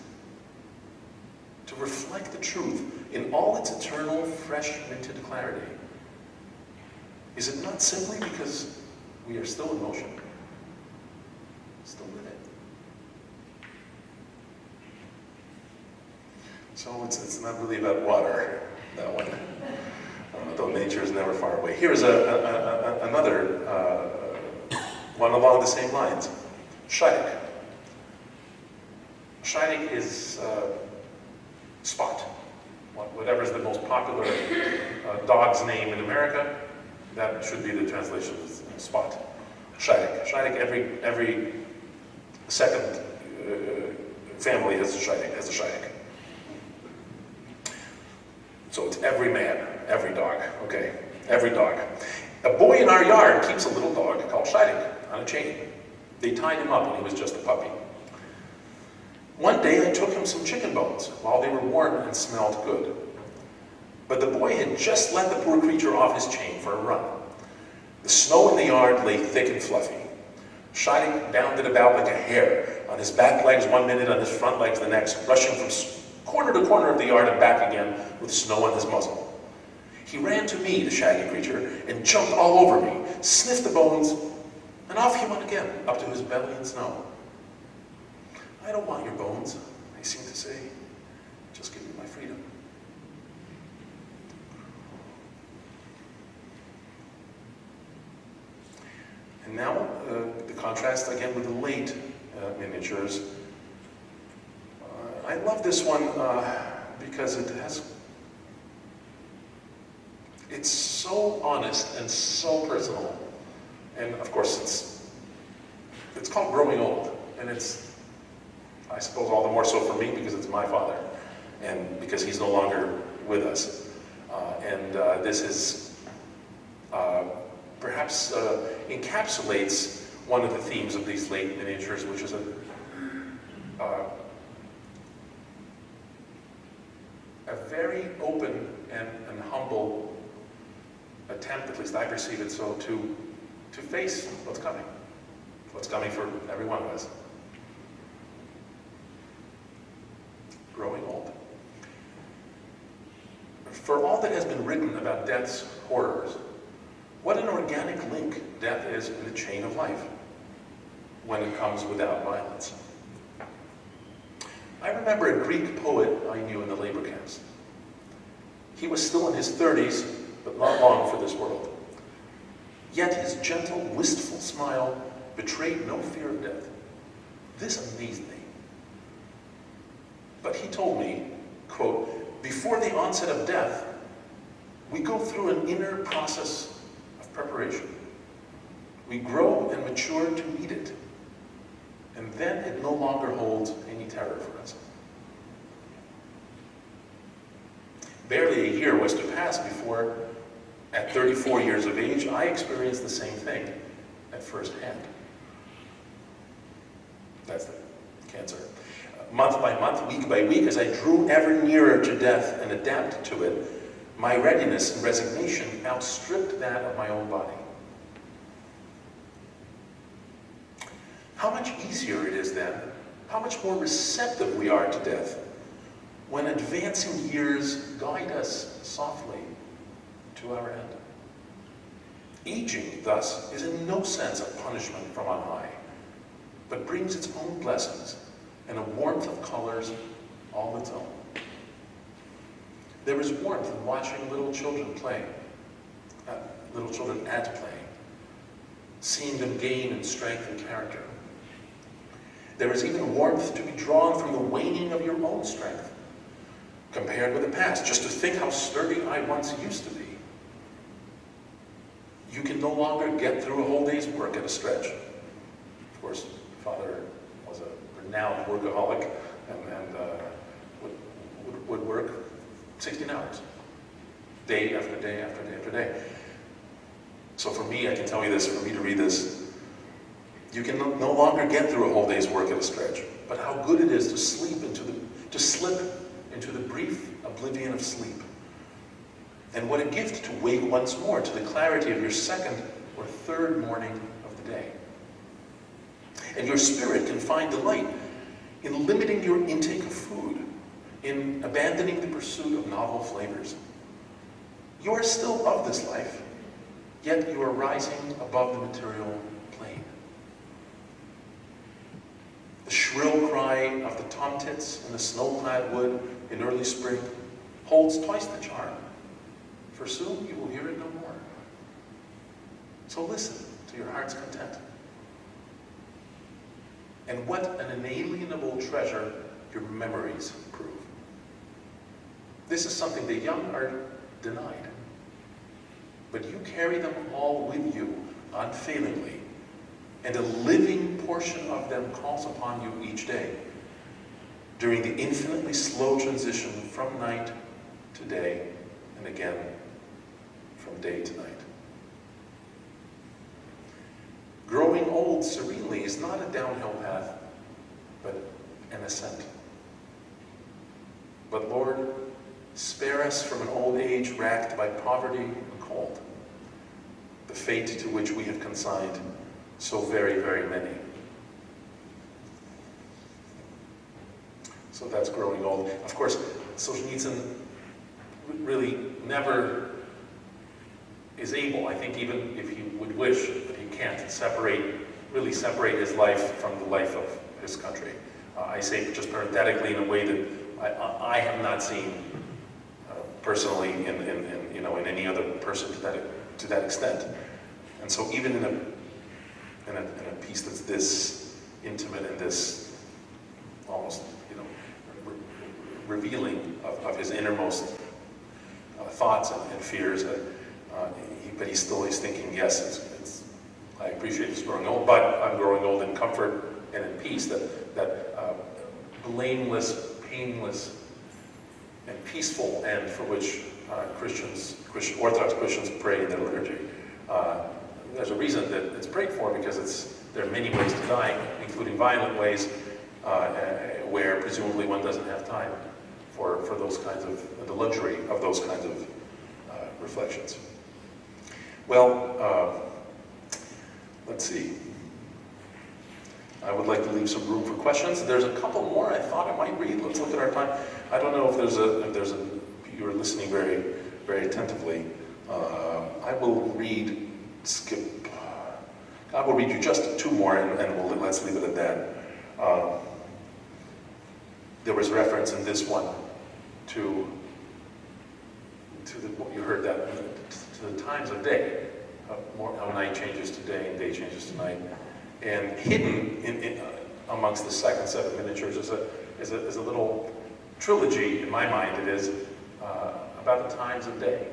to reflect the truth in all its eternal, fresh-minted clarity, is it not simply because we are still in motion, still with it? So it's not really about water, that one. Though nature is never far away. Here's another one along the same lines. Sharik. Sharik is Spot. Whatever is the most popular dog's name in America, that should be the translation of Spot. Sharik. Sharik, every second family has a Sharik. So it's every man, every dog, okay? Every dog. A boy in our yard keeps a little dog called Sharik on a chain. They tied him up when he was just a puppy. One day I took him some chicken bones while they were warm and smelled good. But the boy had just let the poor creature off his chain for a run. The snow in the yard lay thick and fluffy. Sharik bounded about like a hare, on his back legs one minute, on his front legs the next, rushing from corner to corner of the yard and back again with snow on his muzzle. He ran to me, the shaggy creature, and jumped all over me, sniffed the bones, and off he went again, up to his belly in snow. I don't want your bones, I seem to say. Just give me my freedom. And now, the contrast again with the late miniatures. I love this one because it's so honest and so personal. And of course, it's called Growing Old. And it's, I suppose, all the more so for me because it's my father. And because he's no longer with us. This is perhaps encapsulates one of the themes of these late miniatures, which is a very open and humble attempt, at least I perceive it so, to face what's coming for every one of us. Growing old. For all that has been written about death's horrors, what an organic link death is in the chain of life when it comes without violence. I remember a Greek poet I knew in the labor camps. He was still in his 30s, but not long for this world. Yet his gentle, wistful smile betrayed no fear of death. This amazed me. But he told me, quote, before the onset of death, we go through an inner process of preparation. We grow and mature to meet it. And then it no longer holds any terror for us. Barely a year was to pass before, at 34 years of age, I experienced the same thing at first hand. That's the cancer. Month by month, week by week, as I drew ever nearer to death and adapted to it, my readiness and resignation outstripped that of my own body. How much easier it is then, how much more receptive we are to death, when advancing years guide us softly to our end. Aging, thus, is in no sense a punishment from on high, but brings its own blessings and a warmth of colors all its own. There is warmth in watching little children play, little children at playing, seeing them gain in strength and character. There is even warmth to be drawn from the waning of your own strength, compared with the past, just to think how sturdy I once used to be. You can no longer get through a whole day's work at a stretch. Of course, Father was a renowned workaholic and would work 16 hours, day after day after day after day. So for me, I can tell you this, for me to read this, you can no longer get through a whole day's work at a stretch, but how good it is to slip into the brief oblivion of sleep. And what a gift to wake once more to the clarity of your second or third morning of the day. And your spirit can find delight in limiting your intake of food, in abandoning the pursuit of novel flavors. You are still of this life, yet you are rising above the material plane. The shrill cry of the tomtits in the snow-clad wood in early spring holds twice the charm, for soon you will hear it no more. So listen to your heart's content. And what an inalienable treasure your memories prove. This is something the young are denied, but you carry them all with you unfailingly, and a living portion of them calls upon you each day during the infinitely slow transition from night to day and again from day to night. Growing old serenely is not a downhill path, but an ascent. But Lord, spare us from an old age racked by poverty and cold, the fate to which we have consigned so very, very many. So that's growing old. Of course, Solzhenitsyn really never is able, I think even if he would wish, but he can't, really separate his life from the life of his country. I say just parenthetically in a way that I have not seen personally in any other person to that extent. And so even in a piece that's this intimate and this almost revealing of his innermost thoughts and fears, but he's thinking, yes, I appreciate this growing old, but I'm growing old in comfort and in peace, that blameless, painless, and peaceful end for which Orthodox Christians pray in their liturgy. There's a reason that it's prayed for, because there are many ways to die, including violent ways, where presumably one doesn't have time for those kinds of, the luxury of those kinds of reflections. Well, let's see. I would like to leave some room for questions. There's a couple more I thought I might read. Let's look at our time. I don't know if you're listening very, very attentively. I will read you just two more, and let's leave it at that. There was reference in this one to what you heard, that to the times of day, how night changes to day and day changes to night, and hidden amongst the second set of miniatures is a little trilogy, in my mind it is, about the times of day.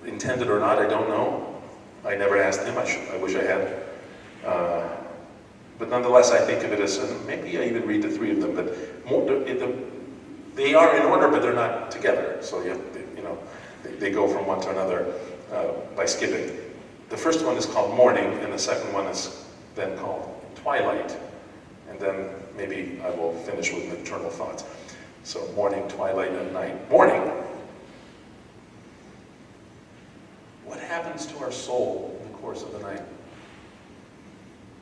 Intended or not, I don't know. I never asked him. I wish I had. But nonetheless, I think of it as, and maybe I even read the three of them, but they are in order, but they're not together. So they go from one to another by skipping. The first one is called Morning, and the second one is then called Twilight. And then maybe I will finish with nocturnal thoughts. So morning, twilight, and night. Morning. What happens to our soul in the course of the night?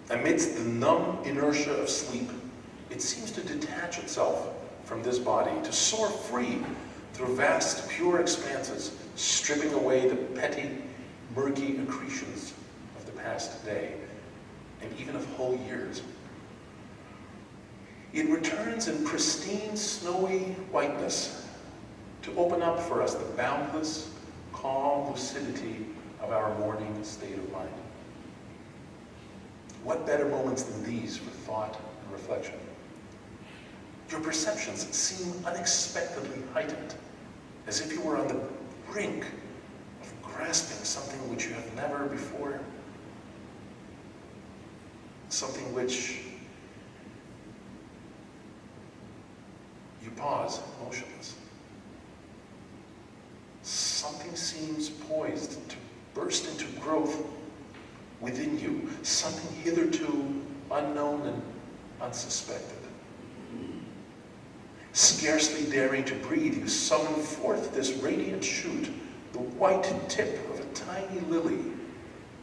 Amidst the numb inertia of sleep, it seems to detach itself from this body, to soar free through vast, pure expanses, stripping away the petty, murky accretions of the past day, and even of whole years. It returns in pristine, snowy whiteness to open up for us the boundless, calm lucidity of our morning state of mind. What better moments than these for thought and reflection? Your perceptions seem unexpectedly heightened, as if you were on the brink of grasping something which you have never before, something which you pause motionless. Something seems poised to burst into growth within you, something hitherto unknown and unsuspected. Scarcely daring to breathe, you summon forth this radiant shoot, the white tip of a tiny lily,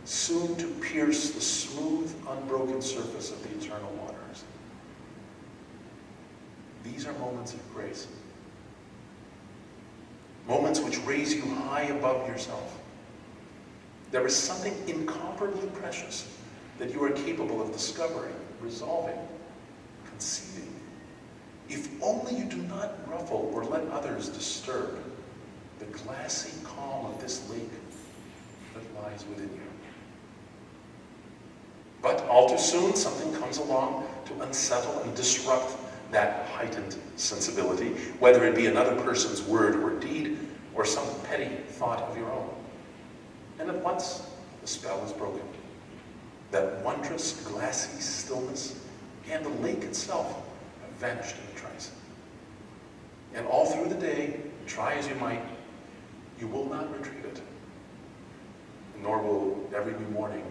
soon to pierce the smooth, unbroken surface of the eternal waters. These are moments of grace. Moments which raise you high above yourself. There is something incomparably precious that you are capable of discovering, resolving, conceiving, if only you do not ruffle or let others disturb the glassy calm of this lake that lies within you. But all too soon, something comes along to unsettle and disrupt that heightened sensibility, whether it be another person's word or deed, or some petty thought of your own. And at once, the spell is broken. That wondrous, glassy stillness and the lake itself have vanished in a trice. And all through the day, try as you might, you will not retrieve it, nor will every new morning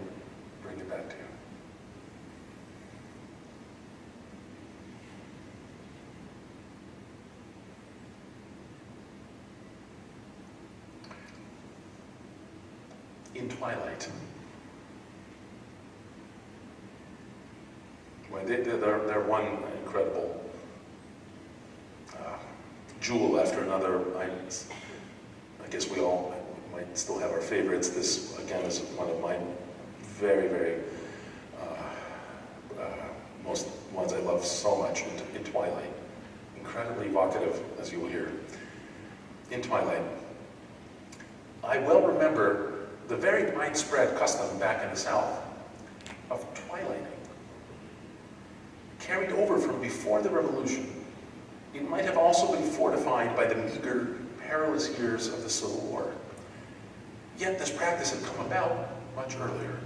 bring it back to you. In Twilight, well, they're one incredible jewel after another. I guess we all might still have our favorites. This, again, is one of my very, very most ones I love so much in Twilight. Incredibly evocative, as you will hear. In Twilight, I well remember the very widespread custom back in the South of twilighting. Carried over from before the Revolution, it might have also been fortified by the meager, perilous years of the Civil War. Yet this practice had come about much earlier.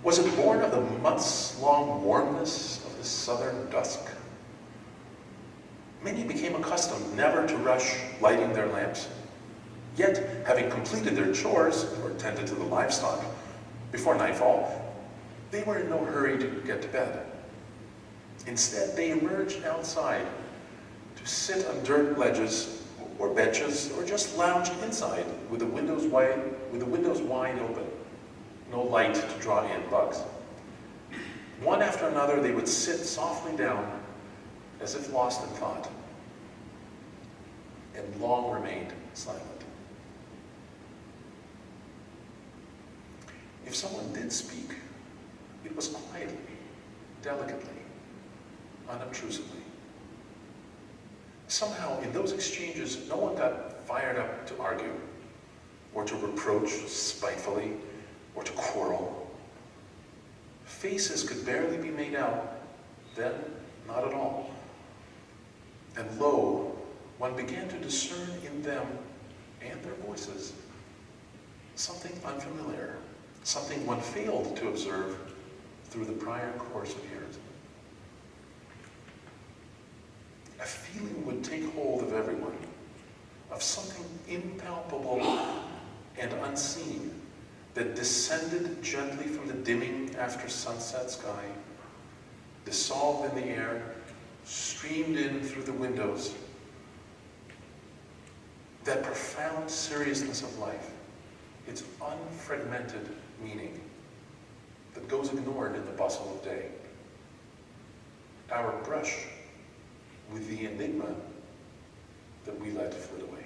Was it born of the months-long warmness of the southern dusk? Many became accustomed never to rush lighting their lamps. Yet, having completed their chores or tended to the livestock before nightfall, they were in no hurry to get to bed. Instead, they emerged outside to sit on dirt ledges or benches, or just lounge inside with the windows wide open, no light to draw in bugs. One after another, they would sit softly down, as if lost in thought, and long remained silent. If someone did speak, it was quietly, delicately, unobtrusively. Somehow, in those exchanges, no one got fired up to argue, or to reproach spitefully, or to quarrel. Faces could barely be made out, then not at all. And lo, one began to discern in them and their voices something unfamiliar, something one failed to observe through the prior course of years. A feeling would take hold of everyone, of something impalpable and unseen that descended gently from the dimming after sunset sky, dissolved in the air, streamed in through the windows. That profound seriousness of life, its unfragmented meaning that goes ignored in the bustle of day. Our brush with the enigma that we let flit away.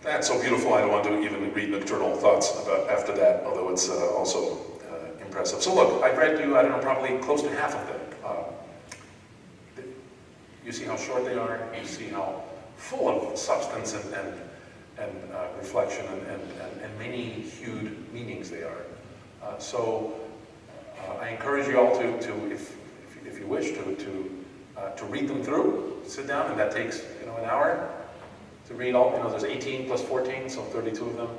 That's so beautiful, I don't want to even read nocturnal thoughts about after that, although it's also impressive. So look, I've read you, I don't know, probably close to half of them. You see how short they are, you see how full of substance and reflection and many hued meanings they are. So I encourage you all to if you wish, to read them through, sit down, and that takes, an hour to read all, there's 18 plus 14, so 32 of them,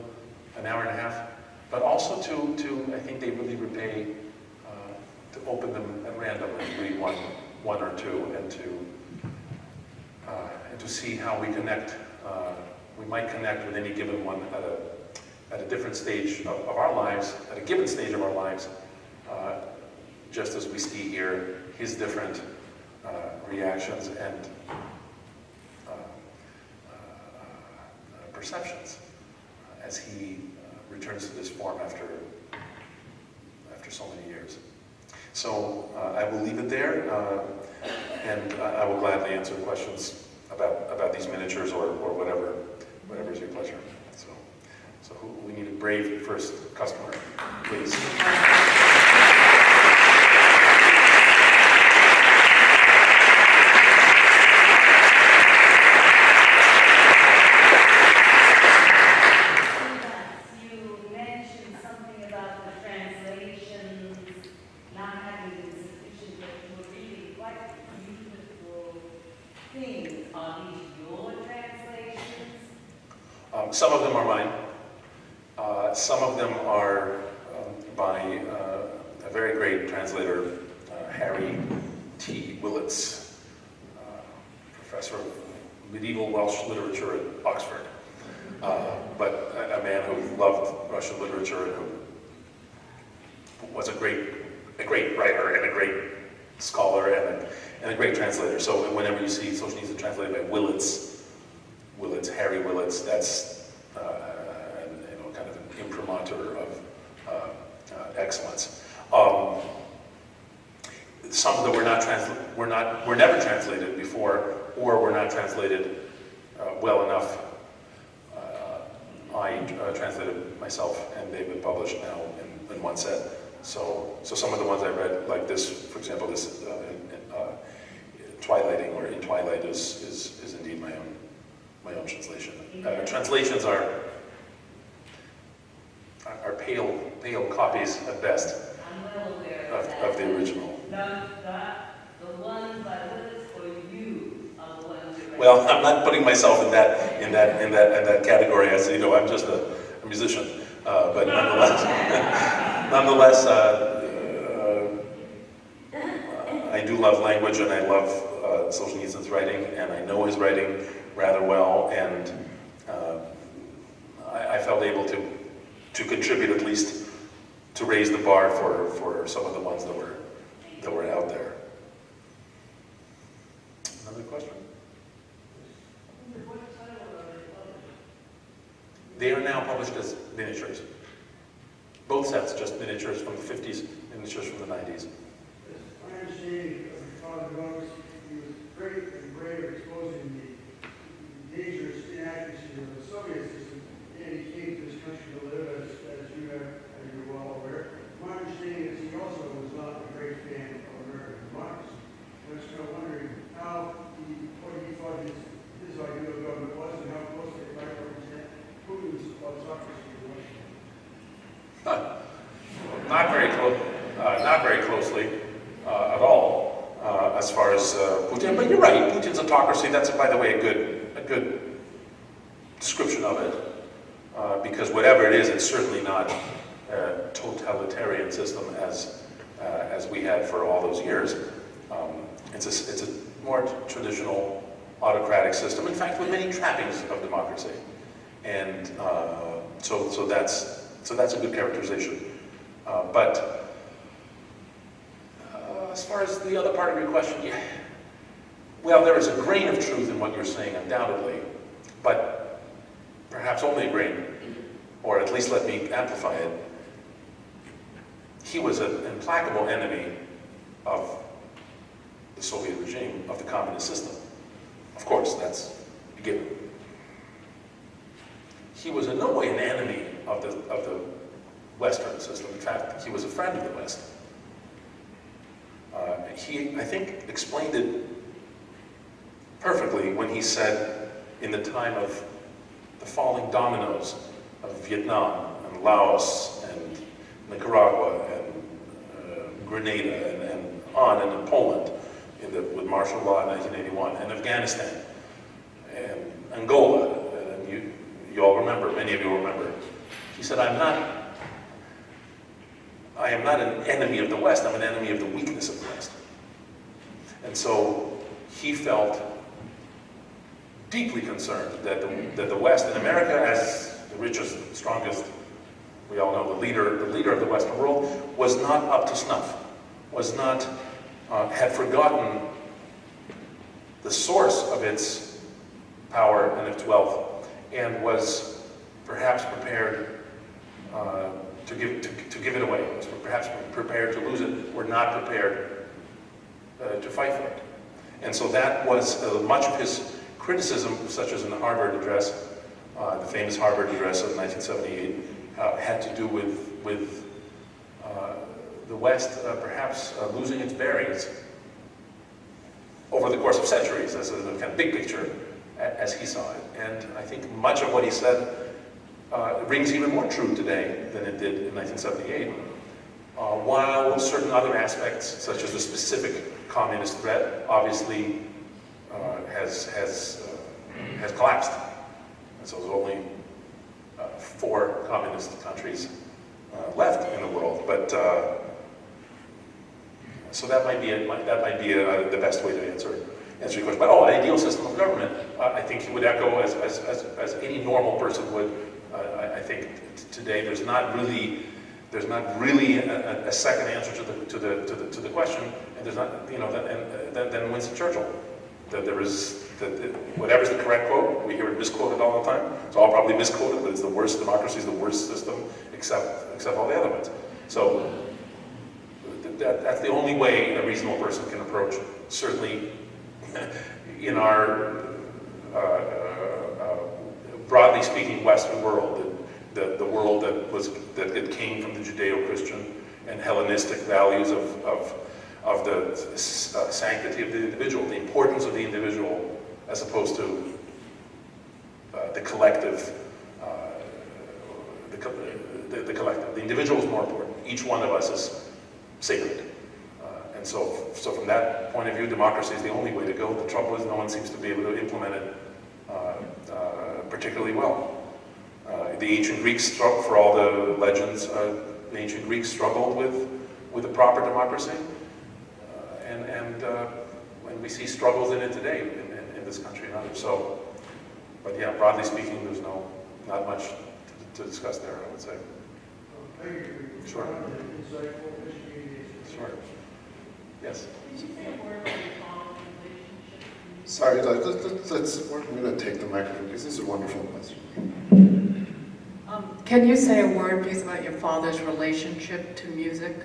an hour and a half. But also to I think they really repay to open them at random and read one or two, and to see how we connect. We might connect with any given one at a different stage of our lives, at a given stage of our lives, just as we see here his different reactions and perceptions as he returns to this form after so many years. So I will leave it there, and I will gladly answer questions about these miniatures or whatever is your pleasure. So we need a brave first customer, please. Some of them are mine. Some of them are by a very great translator, Harry T. Willits, professor of medieval Welsh literature at Oxford, but a man who loved Russian literature and who was a great writer and a great scholar and a great translator. So whenever you see Solzhenitsyn translated by Willits, Harry Willits, that's kind of an imprimatur of excellence. Some of them were never translated before, or were not translated well enough. I translated myself, and they've been published now in one set. So some of the ones I read, like this, for example, this Twilighting, or In Twilight, is indeed my own translation. Translations are pale copies at best of the original. The ones by Willis or you are the ones that Well, I'm not putting myself in that category. As you know, I'm just a musician, but nonetheless, I do love language, and I love Solzhenitsyn's writing, and I know his writing rather well, and I felt able to contribute, at least to raise the bar for some of the ones that were out there. Another question? They are now published as miniatures. Both sets, just miniatures from the 50s, miniatures from the 90s. My understanding of Father Rose, he was great and brave exposing the dangerous inaccuracies of the Soviet system, and he came to this country to live, as you're well aware. My understanding is he also was not a great fan of American democracy. I was kind of wondering what he thought his idea of government was, and how close they might represent Putin's autocracy in Russia. Not very closely at all, as far as Putin. But you're right, Putin's autocracy. That's, by the way, a good description of it, because whatever it is, it's certainly not a totalitarian system as we had for all those years. It's a more traditional autocratic system, in fact, with many trappings of democracy, and so that's a good characterization. But as far as the other part of your question, yeah, well, there is a grain of truth in what you're saying, undoubtedly, but perhaps only a grain. or at least let me amplify it. He was an implacable enemy of the Soviet regime, of the communist system. Of course, that's a given. He was in no way an enemy of the Western system. In fact, he was a friend of the West. He, I think, explained it perfectly when he said, in the time of the falling dominoes of Vietnam and Laos and Nicaragua and Grenada and in Poland with martial law in 1981, and Afghanistan and Angola, and you all remember, many of you remember. He said, I am not an enemy of the West, I'm an enemy of the weakness of the West. And so he felt deeply concerned that the West, and America as the richest, strongest, we all know the leader of the Western world, was not up to snuff, was not, had forgotten the source of its power and its wealth, and was perhaps prepared to give it away, was perhaps prepared to lose it, or not prepared to fight for it. And so that was much of his criticism, such as in the Harvard address, the famous Harvard address of 1978, had to do with the West perhaps losing its bearings over the course of centuries, as a kind of big picture, as he saw it. And I think much of what he said rings even more true today than it did in 1978, while certain other aspects, such as the specific communist threat, obviously has collapsed. And so there's only 4 communist countries left in the world. But so that might be the best way to answer your question. But ideal system of government, I think he would echo as any normal person would. I think today there's not really a second answer to the question, and there's not, than Winston Churchill. That there is whatever's the correct quote, we hear it misquoted all the time. It's all probably misquoted, but it's the worst democracy, is the worst system, except all the other ones. So that's the only way a reasonable person can approach, certainly in our broadly speaking Western world, the world that came from the Judeo-Christian and Hellenistic values of the sanctity of the individual, the importance of the individual, as opposed to the collective. The collective. The individual is more important. Each one of us is sacred. And so from that point of view, democracy is the only way to go. The trouble is no one seems to be able to implement it particularly well. The ancient Greeks, for all the legends, the ancient Greeks struggled with a proper democracy. And we see struggles in it today in this country and others. So, but yeah, broadly speaking, there's not much to discuss there, I would say. Thank you. Sure. Insightful, educated. Sure. Yes. Did you say a word about your father's relationship? Sorry, we're going to take the microphone because these are wonderful questions. Can you say a word, please, about your father's relationship to music?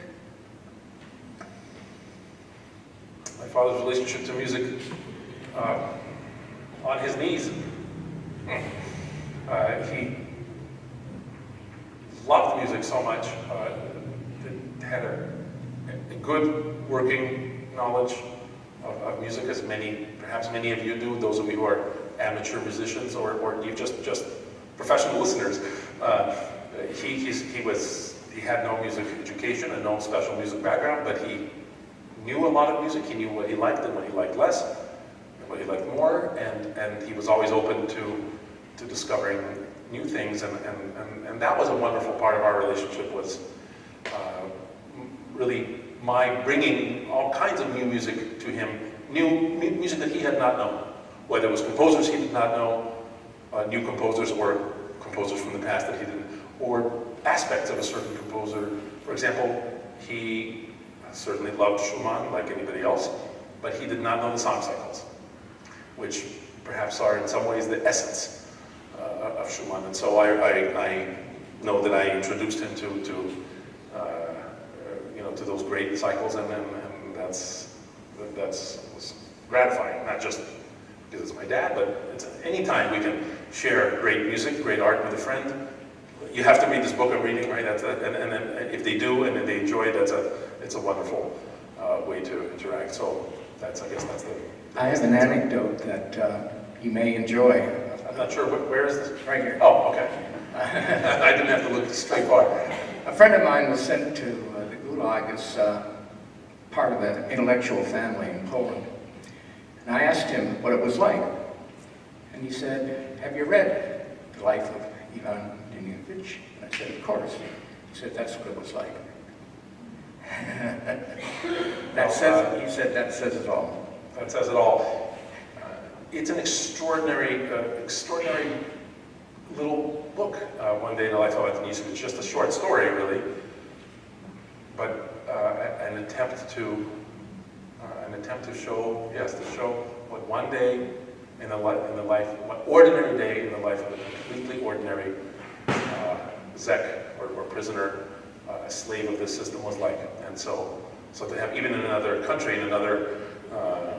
My father's relationship to music, on his knees. He loved music so much, had a good working knowledge of music, as perhaps many of you do, those of you who are amateur musicians or you just professional listeners. He had no music education and no special music background, but he knew a lot of music. He knew what he liked and what he liked less, and what he liked more, and he was always open to discovering new things, and that was a wonderful part of our relationship, was really my bringing all kinds of new music to him, new music that he had not known, whether it was composers he did not know, new composers or composers from the past that he didn't, or aspects of a certain composer. For example, he certainly loved Schumann like anybody else, but he did not know the song cycles, which perhaps are in some ways the essence of Schumann. And so I know that I introduced him to to those great cycles, and that's was gratifying, not just because it's my dad, but it's anytime we can share great music, great art with a friend. You have to read this book I'm reading, right? And then if they do and then they enjoy it, it's a wonderful way to interact. So I guess that's the. I have an anecdote that you may enjoy. I'm not sure, where is this? Right here. Oh, okay. I didn't have to look straight far. A friend of mine was sent to the Gulag as part of an intellectual family in Poland. And I asked him what it was like. And he said, "Have you read The Life of Ivan Denisovich?" And I said, "Of course." He said, "That's what it was like." He said, "That says it all." That says it all. It's an extraordinary little book, One Day in the Life of Ivan Denisovich. It's just a short story, really, but an attempt to show what one day in the life, one ordinary day in the life of a completely ordinary Zek or prisoner, a slave of this system was like. And so to have, even in another country, in another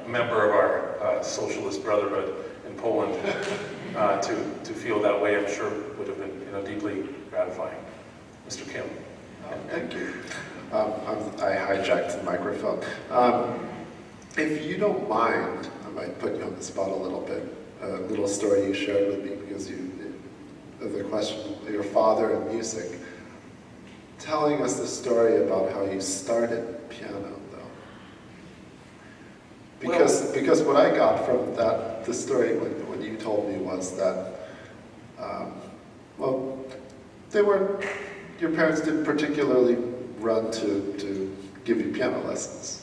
member of our socialist brotherhood in Poland, to feel that way, I'm sure would have been deeply gratifying. Mr. Kim. Thank you. I hijacked the microphone. If you don't mind, I might put you on the spot a little bit. A little story you shared with me because of the question, your father and music. Telling us the story about how you started piano, though. Because what I got from the story when you told me was that, your parents didn't particularly run to give you piano lessons.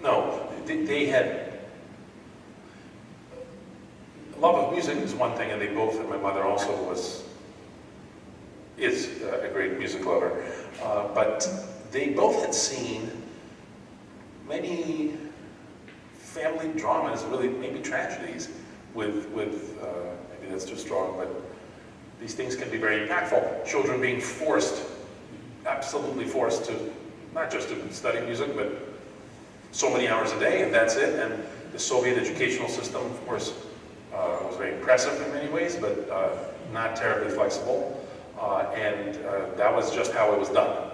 No, they had love of music is one thing, and they both, and my mother also is a great music lover, but they both had seen many family dramas, really maybe tragedies, with maybe that's too strong, but these things can be very impactful. Children being absolutely forced to, not just to study music, but so many hours a day, and that's it. And the Soviet educational system, of course, was very impressive in many ways, but not terribly flexible. And that was just how it was done.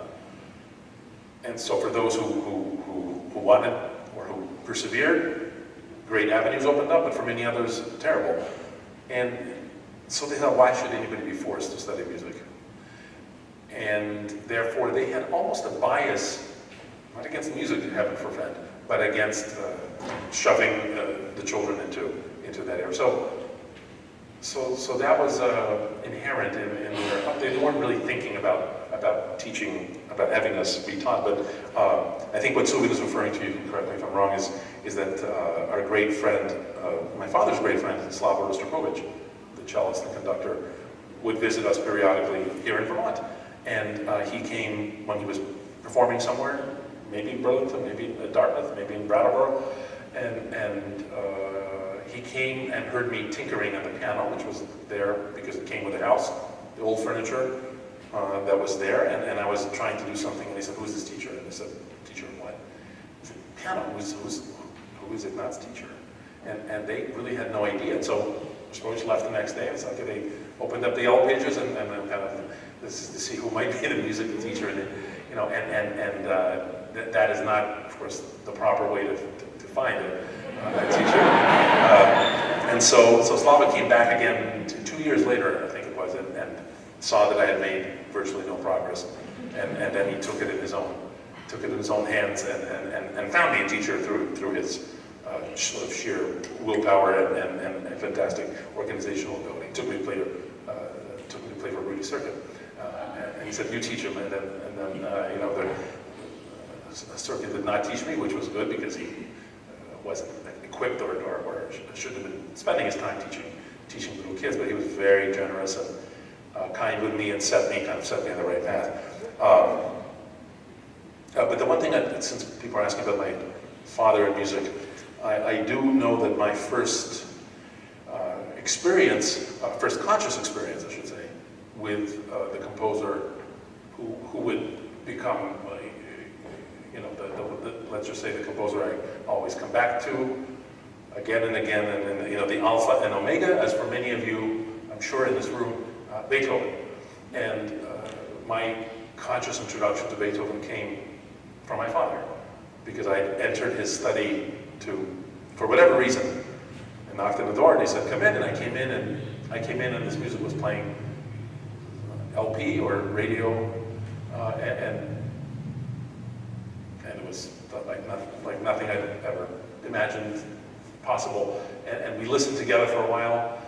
And so for those who wanted or who persevered, great avenues opened up, but for many others, terrible. And so they thought, why should anybody be forced to study music? And therefore, they had almost a bias, not against music, heaven forbid, but against shoving the children into that area. So that was inherent in their. They weren't really thinking about teaching, about having us be taught. But I think what Sylvia is referring to, you can correct me if I'm wrong, is that our great friend, my father's great friend, Slava Rostropovich, the cellist and conductor, would visit us periodically here in Vermont. And he came when he was performing somewhere, maybe in Burlington, maybe at Dartmouth, maybe in Brattleboro, and he came and heard me tinkering on the piano, which was there because it came with the house, the old furniture that was there, and I was trying to do something, and he said, "Who's this teacher?" And I said, "Teacher of what?" He said, "Piano, who is Ignat's teacher?" And they really had no idea. And so Rostropovich left the next day, and so they opened up the yellow pages and kind of, this is to see who might be the musical teacher, and that is not, of course, the proper way to find a teacher. And so Slava came back again 2 years later, I think it was, and saw that I had made virtually no progress, and then he took it in his own hands and found me a teacher through his sort of sheer willpower and fantastic organizational ability. He took me to play for Rudy Circuit. And he said, "You teach him," and then the circuit did not teach me, which was good because he wasn't equipped or should have been spending his time teaching little kids. But he was very generous and kind with me and set me on the right path. But the one thing, since people are asking about my father in music, I do know that my first experience, first conscious experience, I should say, with the composer who would become, let's just say the composer I always come back to again and again, and the alpha and omega, as for many of you, I'm sure in this room, Beethoven. And my conscious introduction to Beethoven came from my father, because I had entered his study for whatever reason, and knocked on the door, and he said, "Come in," and I came in, and this music was playing LP or radio, and it was like nothing I'd ever imagined possible. And we listened together for a while,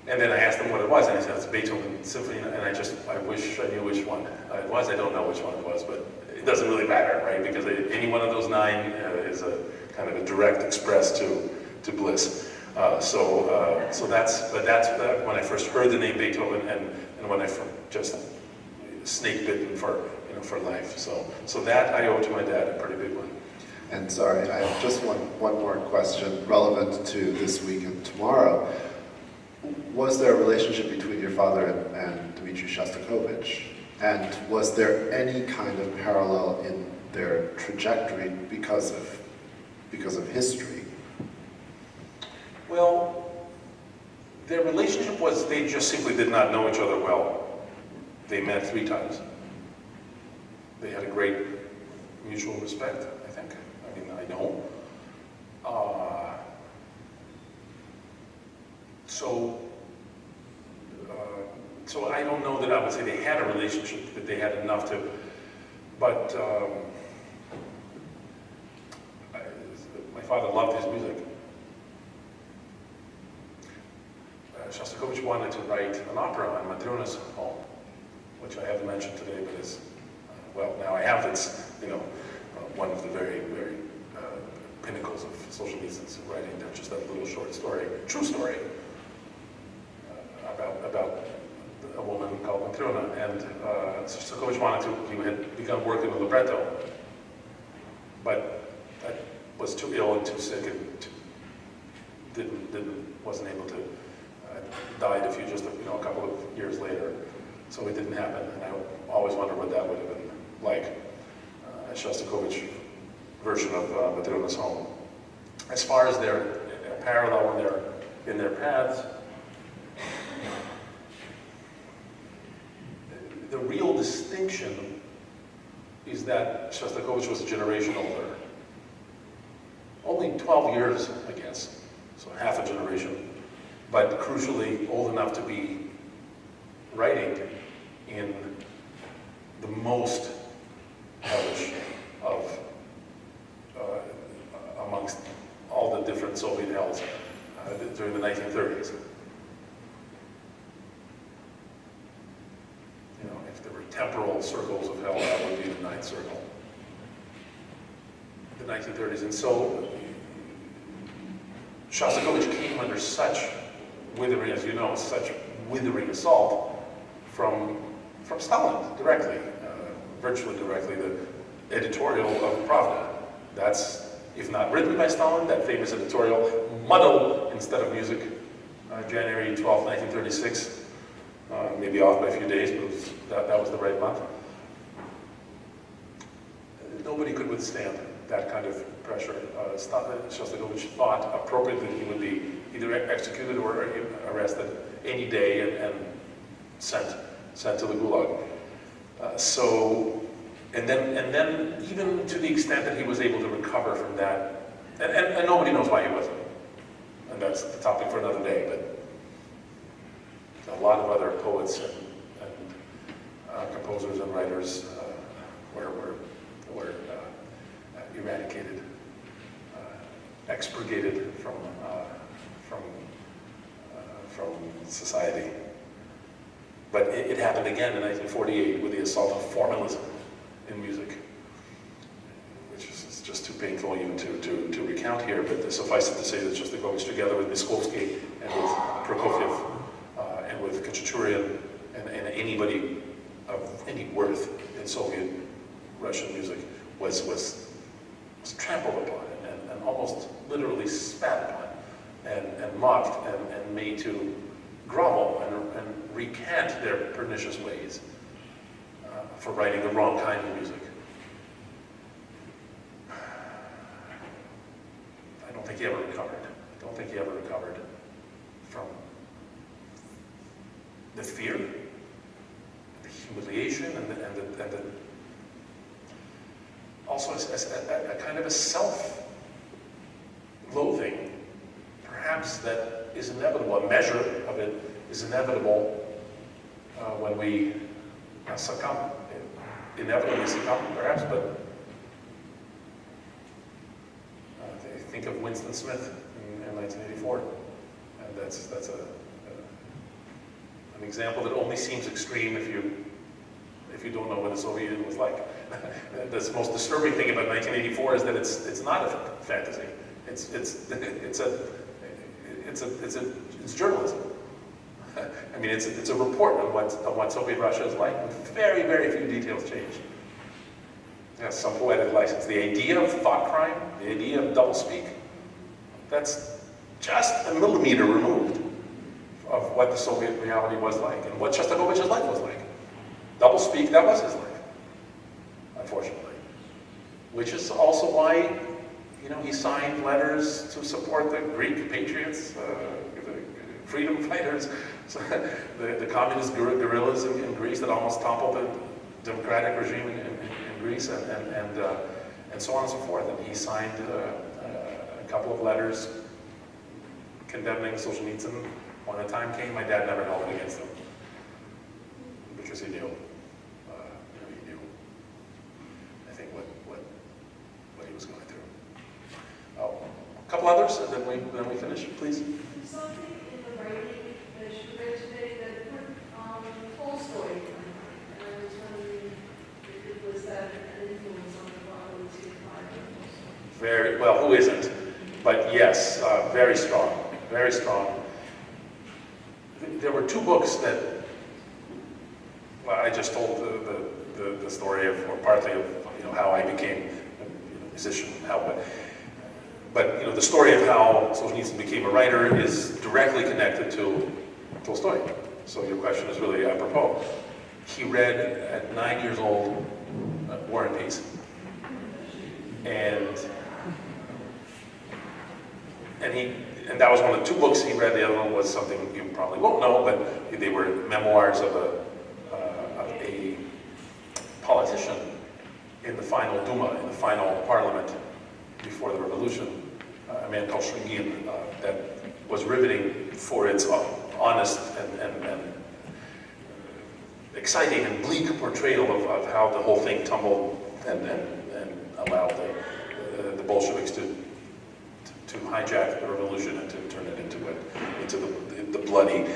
and then I asked him what it was, and he said, "It's Beethoven Symphony," and I wish I knew which one it was. I don't know which one it was, but it doesn't really matter, right? Because any one of those 9 is a kind of a direct express to bliss. So that's when I first heard the name Beethoven, and when I just snake bitten for life. So that I owe to my dad, a pretty big one. And sorry, I have just one more question relevant to this week and tomorrow. Was there a relationship between your father and Dmitri Shostakovich? And was there any kind of parallel in their trajectory because of history? Well, their relationship was they just simply did not know each other well. They met 3 times. They had a great mutual respect, I think. I mean, I know. So I don't know that I would say they had a relationship, that they had enough to, but my father loved his music. Shostakovich wanted to write an opera on Matryona's home, which I haven't mentioned today, but is, well, now I have. It's, one of the very, very pinnacles of Solzhenitsyn's writing. There's just that little short story, true story, about a woman called Matryona, and Shostakovich he had begun work in the libretto, but was too ill and too sick and wasn't able to. Died a couple of years later, so it didn't happen. And I always wonder what that would have been like, a Shostakovich version of Matryona's home. As far as their parallel in their paths, the real distinction is that Shostakovich was a generation older. Only 12 years, I guess, so half a generation. But crucially, old enough to be writing in the most hellish of, amongst all the different Soviet hells during the 1930s. If there were temporal circles of hell, that would be the 9th circle. The 1930s. And so, Shostakovich came under such withering, as you know, such withering assault from Stalin directly, virtually directly, the editorial of Pravda. That's, if not written by Stalin, that famous editorial, Muddle instead of music, January 12, 1936, maybe off by a few days, but that was the right month. Nobody could withstand that kind of pressure. Shostakovich thought appropriately he would be either executed or arrested any day and sent to the Gulag. And then even to the extent that he was able to recover from that, and nobody knows why he wasn't. And that's the topic for another day, but a lot of other poets and composers and writers were eradicated, expurgated from society. But it happened again in 1948 with the assault of formalism in music, which is just too painful to recount here, but suffice it to say that Shostakovich, together with Miskovsky and with Prokofiev and with Khachaturian and anybody of any worth in Soviet Russian music was trampled upon and almost literally spat upon and mocked and made to grovel and recant their pernicious ways for writing the wrong kind of music. I don't think he ever recovered. I don't think he ever recovered from the fear, the humiliation, and the also a kind of a self-loathing, perhaps, that is inevitable. A measure of it is inevitable when we succumb. Inevitably succumb, perhaps, but think of Winston Smith in 1984, and that's an example that only seems extreme if you don't know what the Soviet Union was like. The most disturbing thing about 1984 is that it's not a fantasy. It's journalism. I mean, it's a report of what Soviet Russia is like, with very, very few details changed. Yeah, some poetic license. The idea of thought crime, the idea of doublespeak, that's just a millimeter removed of what the Soviet reality was like, and what Shostakovich's life was like. Doublespeak, that was his life, unfortunately. Which is also why, he signed letters to support the Greek patriots, the freedom fighters, the communist guerrillas in Greece that almost toppled the democratic regime in Greece, and so on and so forth. And he signed a couple of letters condemning Solzhenitsyn. When the time came, my dad never held it against him, because he knew. He knew, I think, what he was going through. A couple others, and then we finish, please. Something in the writing that you read today that put Tolstoy, and I was wondering if it was that an influence on the quality of Very well. Who isn't? But yes, very strong, very strong. There were two books that, well, I just told the story of, or partly of, how I became a musician, but the story of how Solzhenitsyn became a writer is directly connected to Tolstoy. So your question is really apropos. He read at 9 years old War and Peace, and that was one of the two books he read. The other one was something you probably won't know, but they were memoirs of a politician in the final Duma, in the final parliament before the revolution, a man called Sharik, that was riveting for its honest and exciting and bleak portrayal of how the whole thing tumbled and allowed the Bolsheviks to hijack the revolution and to turn it into the bloody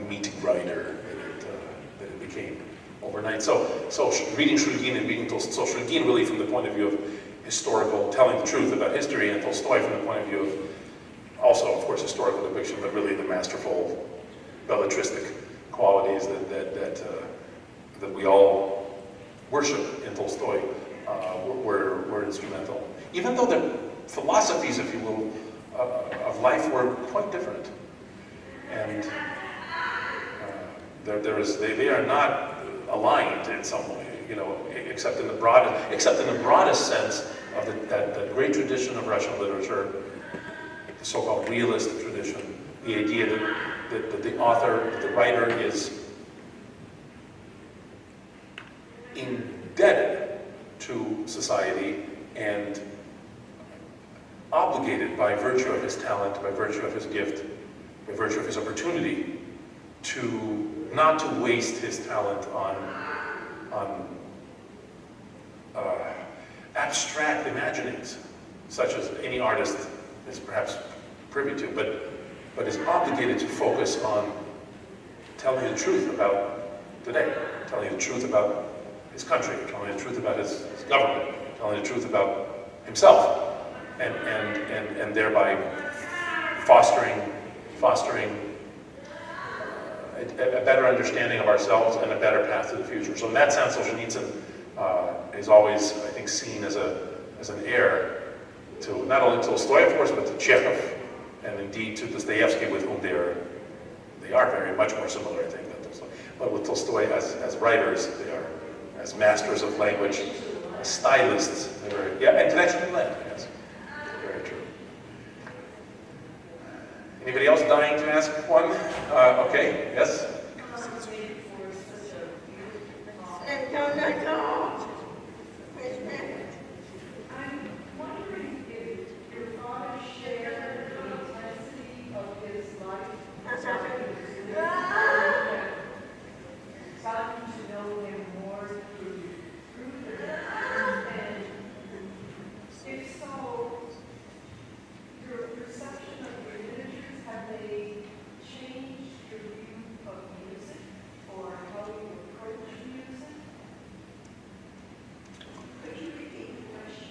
meat grinder that it became overnight. So reading Shurgin and reading Tolstoy, so Shurgin really from the point of view of historical, telling the truth about history, and Tolstoy from the point of view of also, of course, historical depiction, but really the masterful belletristic qualities that we all worship in Tolstoy were instrumental. Even though the philosophies, if you will, of life were quite different, and they are not aligned in some way, except in the broadest sense of that great tradition of Russian literature, the so-called realist tradition, the idea that the author, the writer is indebted to society and obligated by virtue of his talent, by virtue of his gift, by virtue of his opportunity, not to waste his talent on abstract imaginings, such as any artist is perhaps privy to, but is obligated to focus on telling the truth about today, telling the truth about his country, telling the truth about his government, telling the truth about himself, and thereby fostering a better understanding of ourselves and a better path to the future. So in that sense, Solzhenitsyn is always, I think, seen as an heir to not only Tolstoy, of course, but to Chekhov, and indeed to Dostoevsky, with whom they are very much more similar, I think, than Tolstoy. but with Tolstoy as writers, they are as masters of language, as stylists. They were, yeah, intellectually led, yes. Very true. Anybody else dying to ask one? Okay, yes? I'm wondering if your father shared the intensity of his life, gotten to know him more through the and if so, your perception of your miniatures, have they changed your view of music or how you approach music? Could you repeat the question?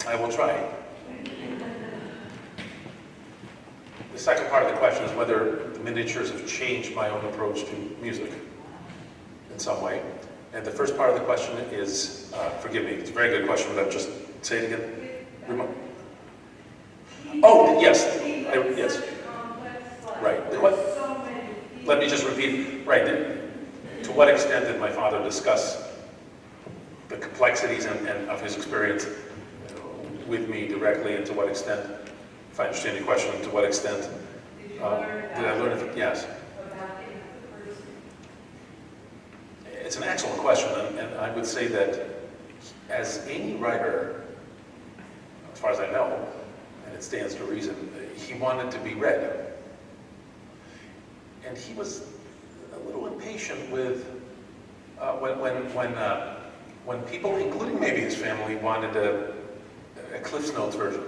I will try. The second part of the question is whether the miniatures have changed my own approach to music in some way. And the first part of the question is, forgive me, it's a very good question, but I'll just say it again. Oh, yes, yes. Right. Let me just repeat, right, to what extent did my father discuss the complexities and of his experience with me directly, and to what extent, if I understand your question, to what extent did I learn it? Yes. It's an excellent question, and I would say that as any writer, as far as I know, and it stands to reason, he wanted to be read. And he was a little impatient with when people, including maybe his family, wanted a Cliff's Notes version.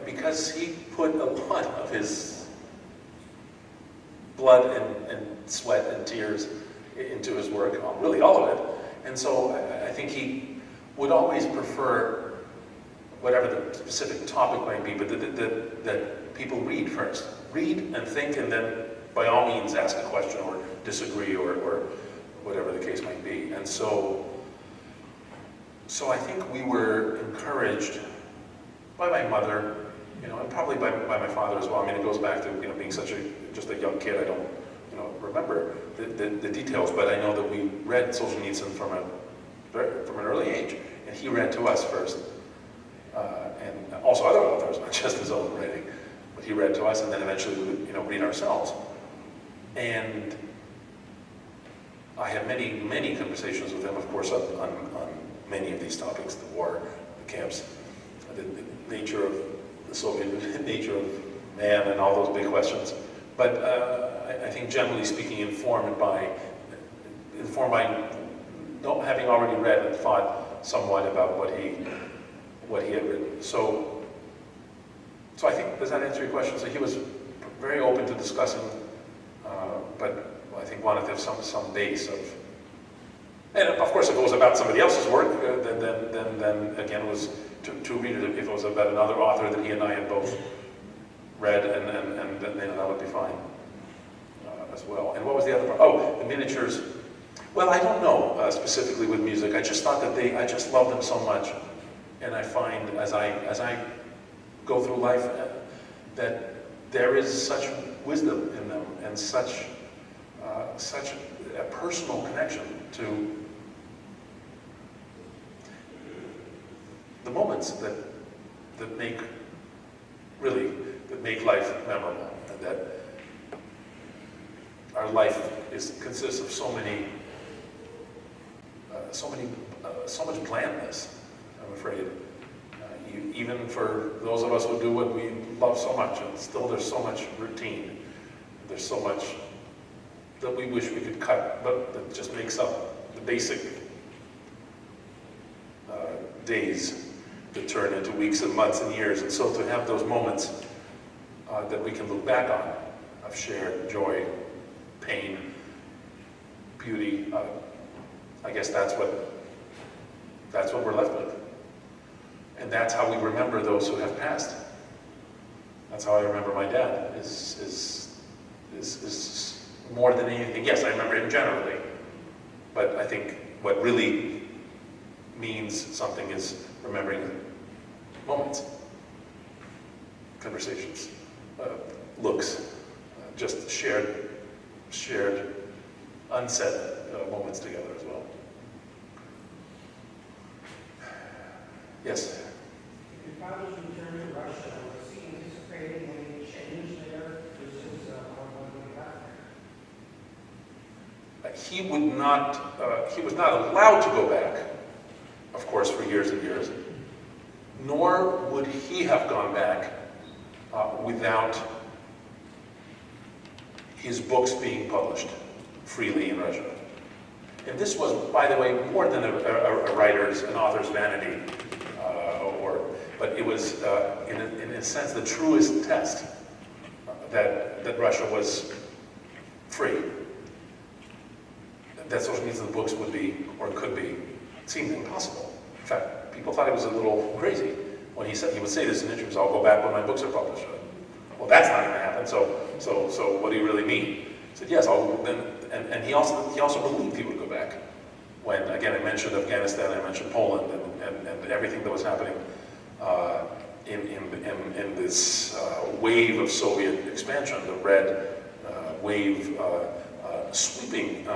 Because he put a lot of his blood and sweat and tears into his work, really all of it. And so I think he would always prefer, whatever the specific topic might be, but that people read first. Read and think, and then by all means ask a question or disagree or whatever the case might be. And so I think we were encouraged by my mother, you know, and probably by my father as well. I mean, it goes back to, you know, being just a young kid. I don't, you know, remember the details, but I know that we read Solzhenitsyn from an early age, and he read to us first, and also other authors, not just his own writing, but he read to us, and then eventually we would, you know, read ourselves. And I had many, many conversations with him, of course, on many of these topics: the war, the camps, the nature of the Soviet nature of man, and all those big questions. But I think, generally speaking, informed by not having already read and thought somewhat about what he had written. So I think, does that answer your question? So he was very open to discussing, but I think wanted to have some base of. And of course, if it was about somebody else's work, then again, it was to read it. If it was about another author that he and I had both read, and then that would be fine as well. And what was the other part? Oh, the miniatures. Well, I don't know specifically with music. I just thought that I just love them so much, and I find as I go through life that there is such wisdom in them, and such a personal connection to the moments that make life memorable, and that our life consists of so much blandness, I'm afraid. Even for those of us who do what we love so much, and still there's so much routine. There's so much that we wish we could cut, but that just makes up the basic days that turn into weeks and months and years. And so to have those moments that we can look back on, of shared joy, pain, beauty, I guess that's what we're left with. And that's how we remember those who have passed. That's how I remember my dad, is more than anything. Yes, I remember him generally, but I think what really means something is remembering moments, conversations, looks, just shared shared unsaid moments together as well. Yes? If your father's return to Russia, was he anticipating any change there versus when he got there? He was not allowed to go back, of course, for years and years, nor would he have gone back without his books being published freely in Russia. And this was, by the way, more than a writer's, an author's vanity, but it was, in a sense, the truest test that Russia was free. That Solzhenitsyn's books would be, or could be, seemed impossible. In fact, people thought he was a little crazy when he would say this in interviews, I'll go back when my books are published. Well, that's not going to happen, so what do you really mean? He said, yes, and he also believed he would go back. When, again, I mentioned Afghanistan, I mentioned Poland, and everything that was happening in this wave of Soviet expansion, the red wave sweeping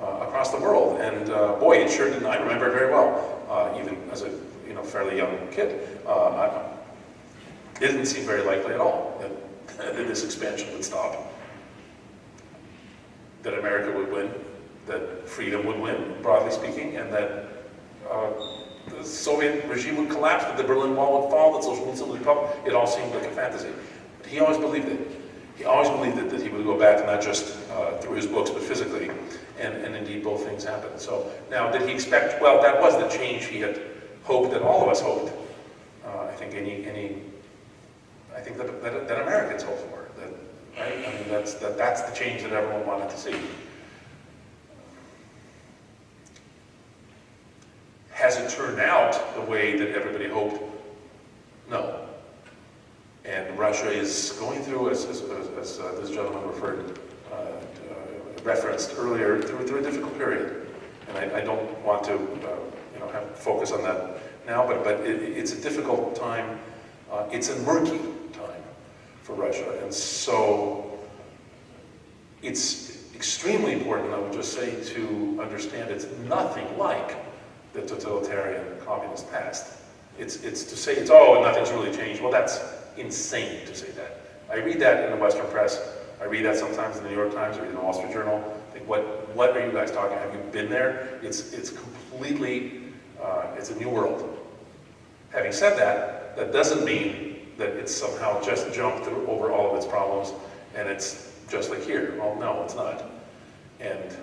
across the world. And boy, it sure didn't, I remember it very well, even as a fairly young kid. It didn't seem very likely at all that this expansion would stop, that America would win, that freedom would win, broadly speaking, and that the Soviet regime would collapse, that the Berlin Wall would fall, that Solzhenitsyn would come. It all seemed like a fantasy. But he always believed it. He always believed it, that he would go back, not just through his books, but physically. And indeed, both things happened. So now, did he expect, well, that was the change he had hoped, that all of us hoped. I think that Americans hoped for. Right? I mean, that's the change that everyone wanted to see. Has it turned out the way that everybody hoped? No. And Russia is going through, as this gentleman referenced earlier, through a difficult period. And I don't want to have focus on that now, but it's a difficult time. It's a murky time for Russia. And so it's extremely important, I would just say, to understand it's nothing like the totalitarian communist past. It's to say nothing's really changed. Well, that's insane to say that. I read that in the Western press. I read that sometimes in the New York Times, I read in the Wall Street Journal. I think, what are you guys talking about? Have you been there? It's completely, it's a new world. Having said that, that doesn't mean that it's somehow just jumped through over all of its problems and it's just like here. Well, no, it's not. And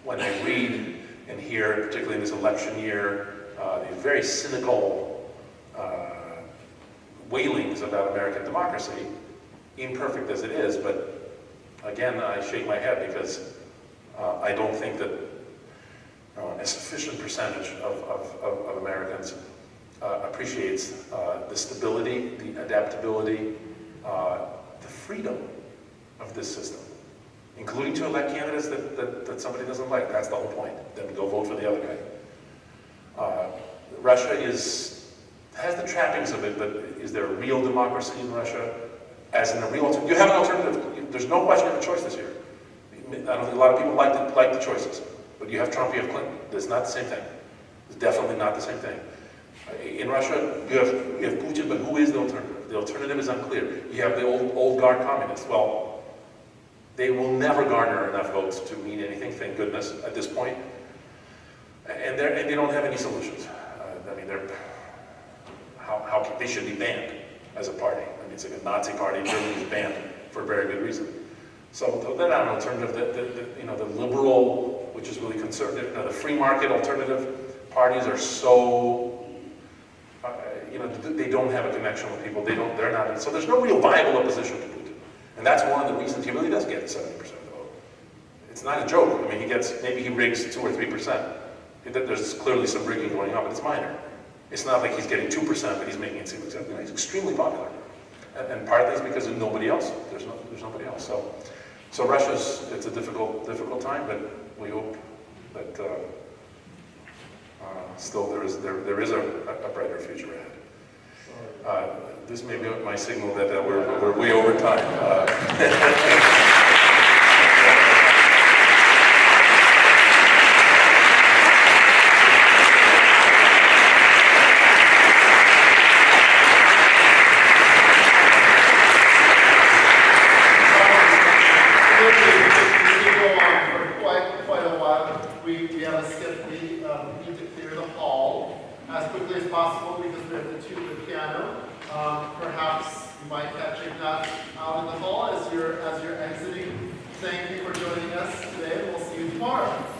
when I read and hear, particularly in this election year, the very cynical wailings about American democracy, imperfect as it is, but again, I shake my head because I don't think that a sufficient percentage of Americans appreciates the stability, the adaptability, the freedom of this system, including to elect candidates that somebody doesn't like. That's the whole point. Then go vote for the other guy. Russia has the trappings of it, but is there a real democracy in Russia? As in a real alternative? You have an alternative. There's no question of a choice this year. I don't think a lot of people like the choices. But you have Trump, you have Clinton. It's not the same thing. It's definitely not the same thing. In Russia, you have Putin, but who is the alternative? The alternative is unclear. You have the old guard communists. Well, they will never garner enough votes to mean anything, thank goodness, at this point. And they don't have any solutions. I mean, they should be banned as a party. I mean, it's like a Nazi party. Germany is banned for a very good reason. So they're not an alternative. The liberal, which is really conservative, the free market alternative parties are so. They don't have a connection with people. They're not. So there's no real viable opposition to Putin, and that's one of the reasons he really does get 70% of the vote. It's not a joke. I mean, maybe he rigs 2 or 3%. There's clearly some rigging going on, but it's minor. It's not like he's getting 2%, but he's making it seem exactly. He's extremely popular, and partly it's because there's nobody else. There's nobody else. So it's a difficult time, but we hope that still there is a brighter future ahead. This may be my signal that we're way over time. as quickly as possible because we have to tune the piano. Perhaps you might catch Ignat out in the hall as you're exiting. Thank you for joining us today, and we'll see you tomorrow.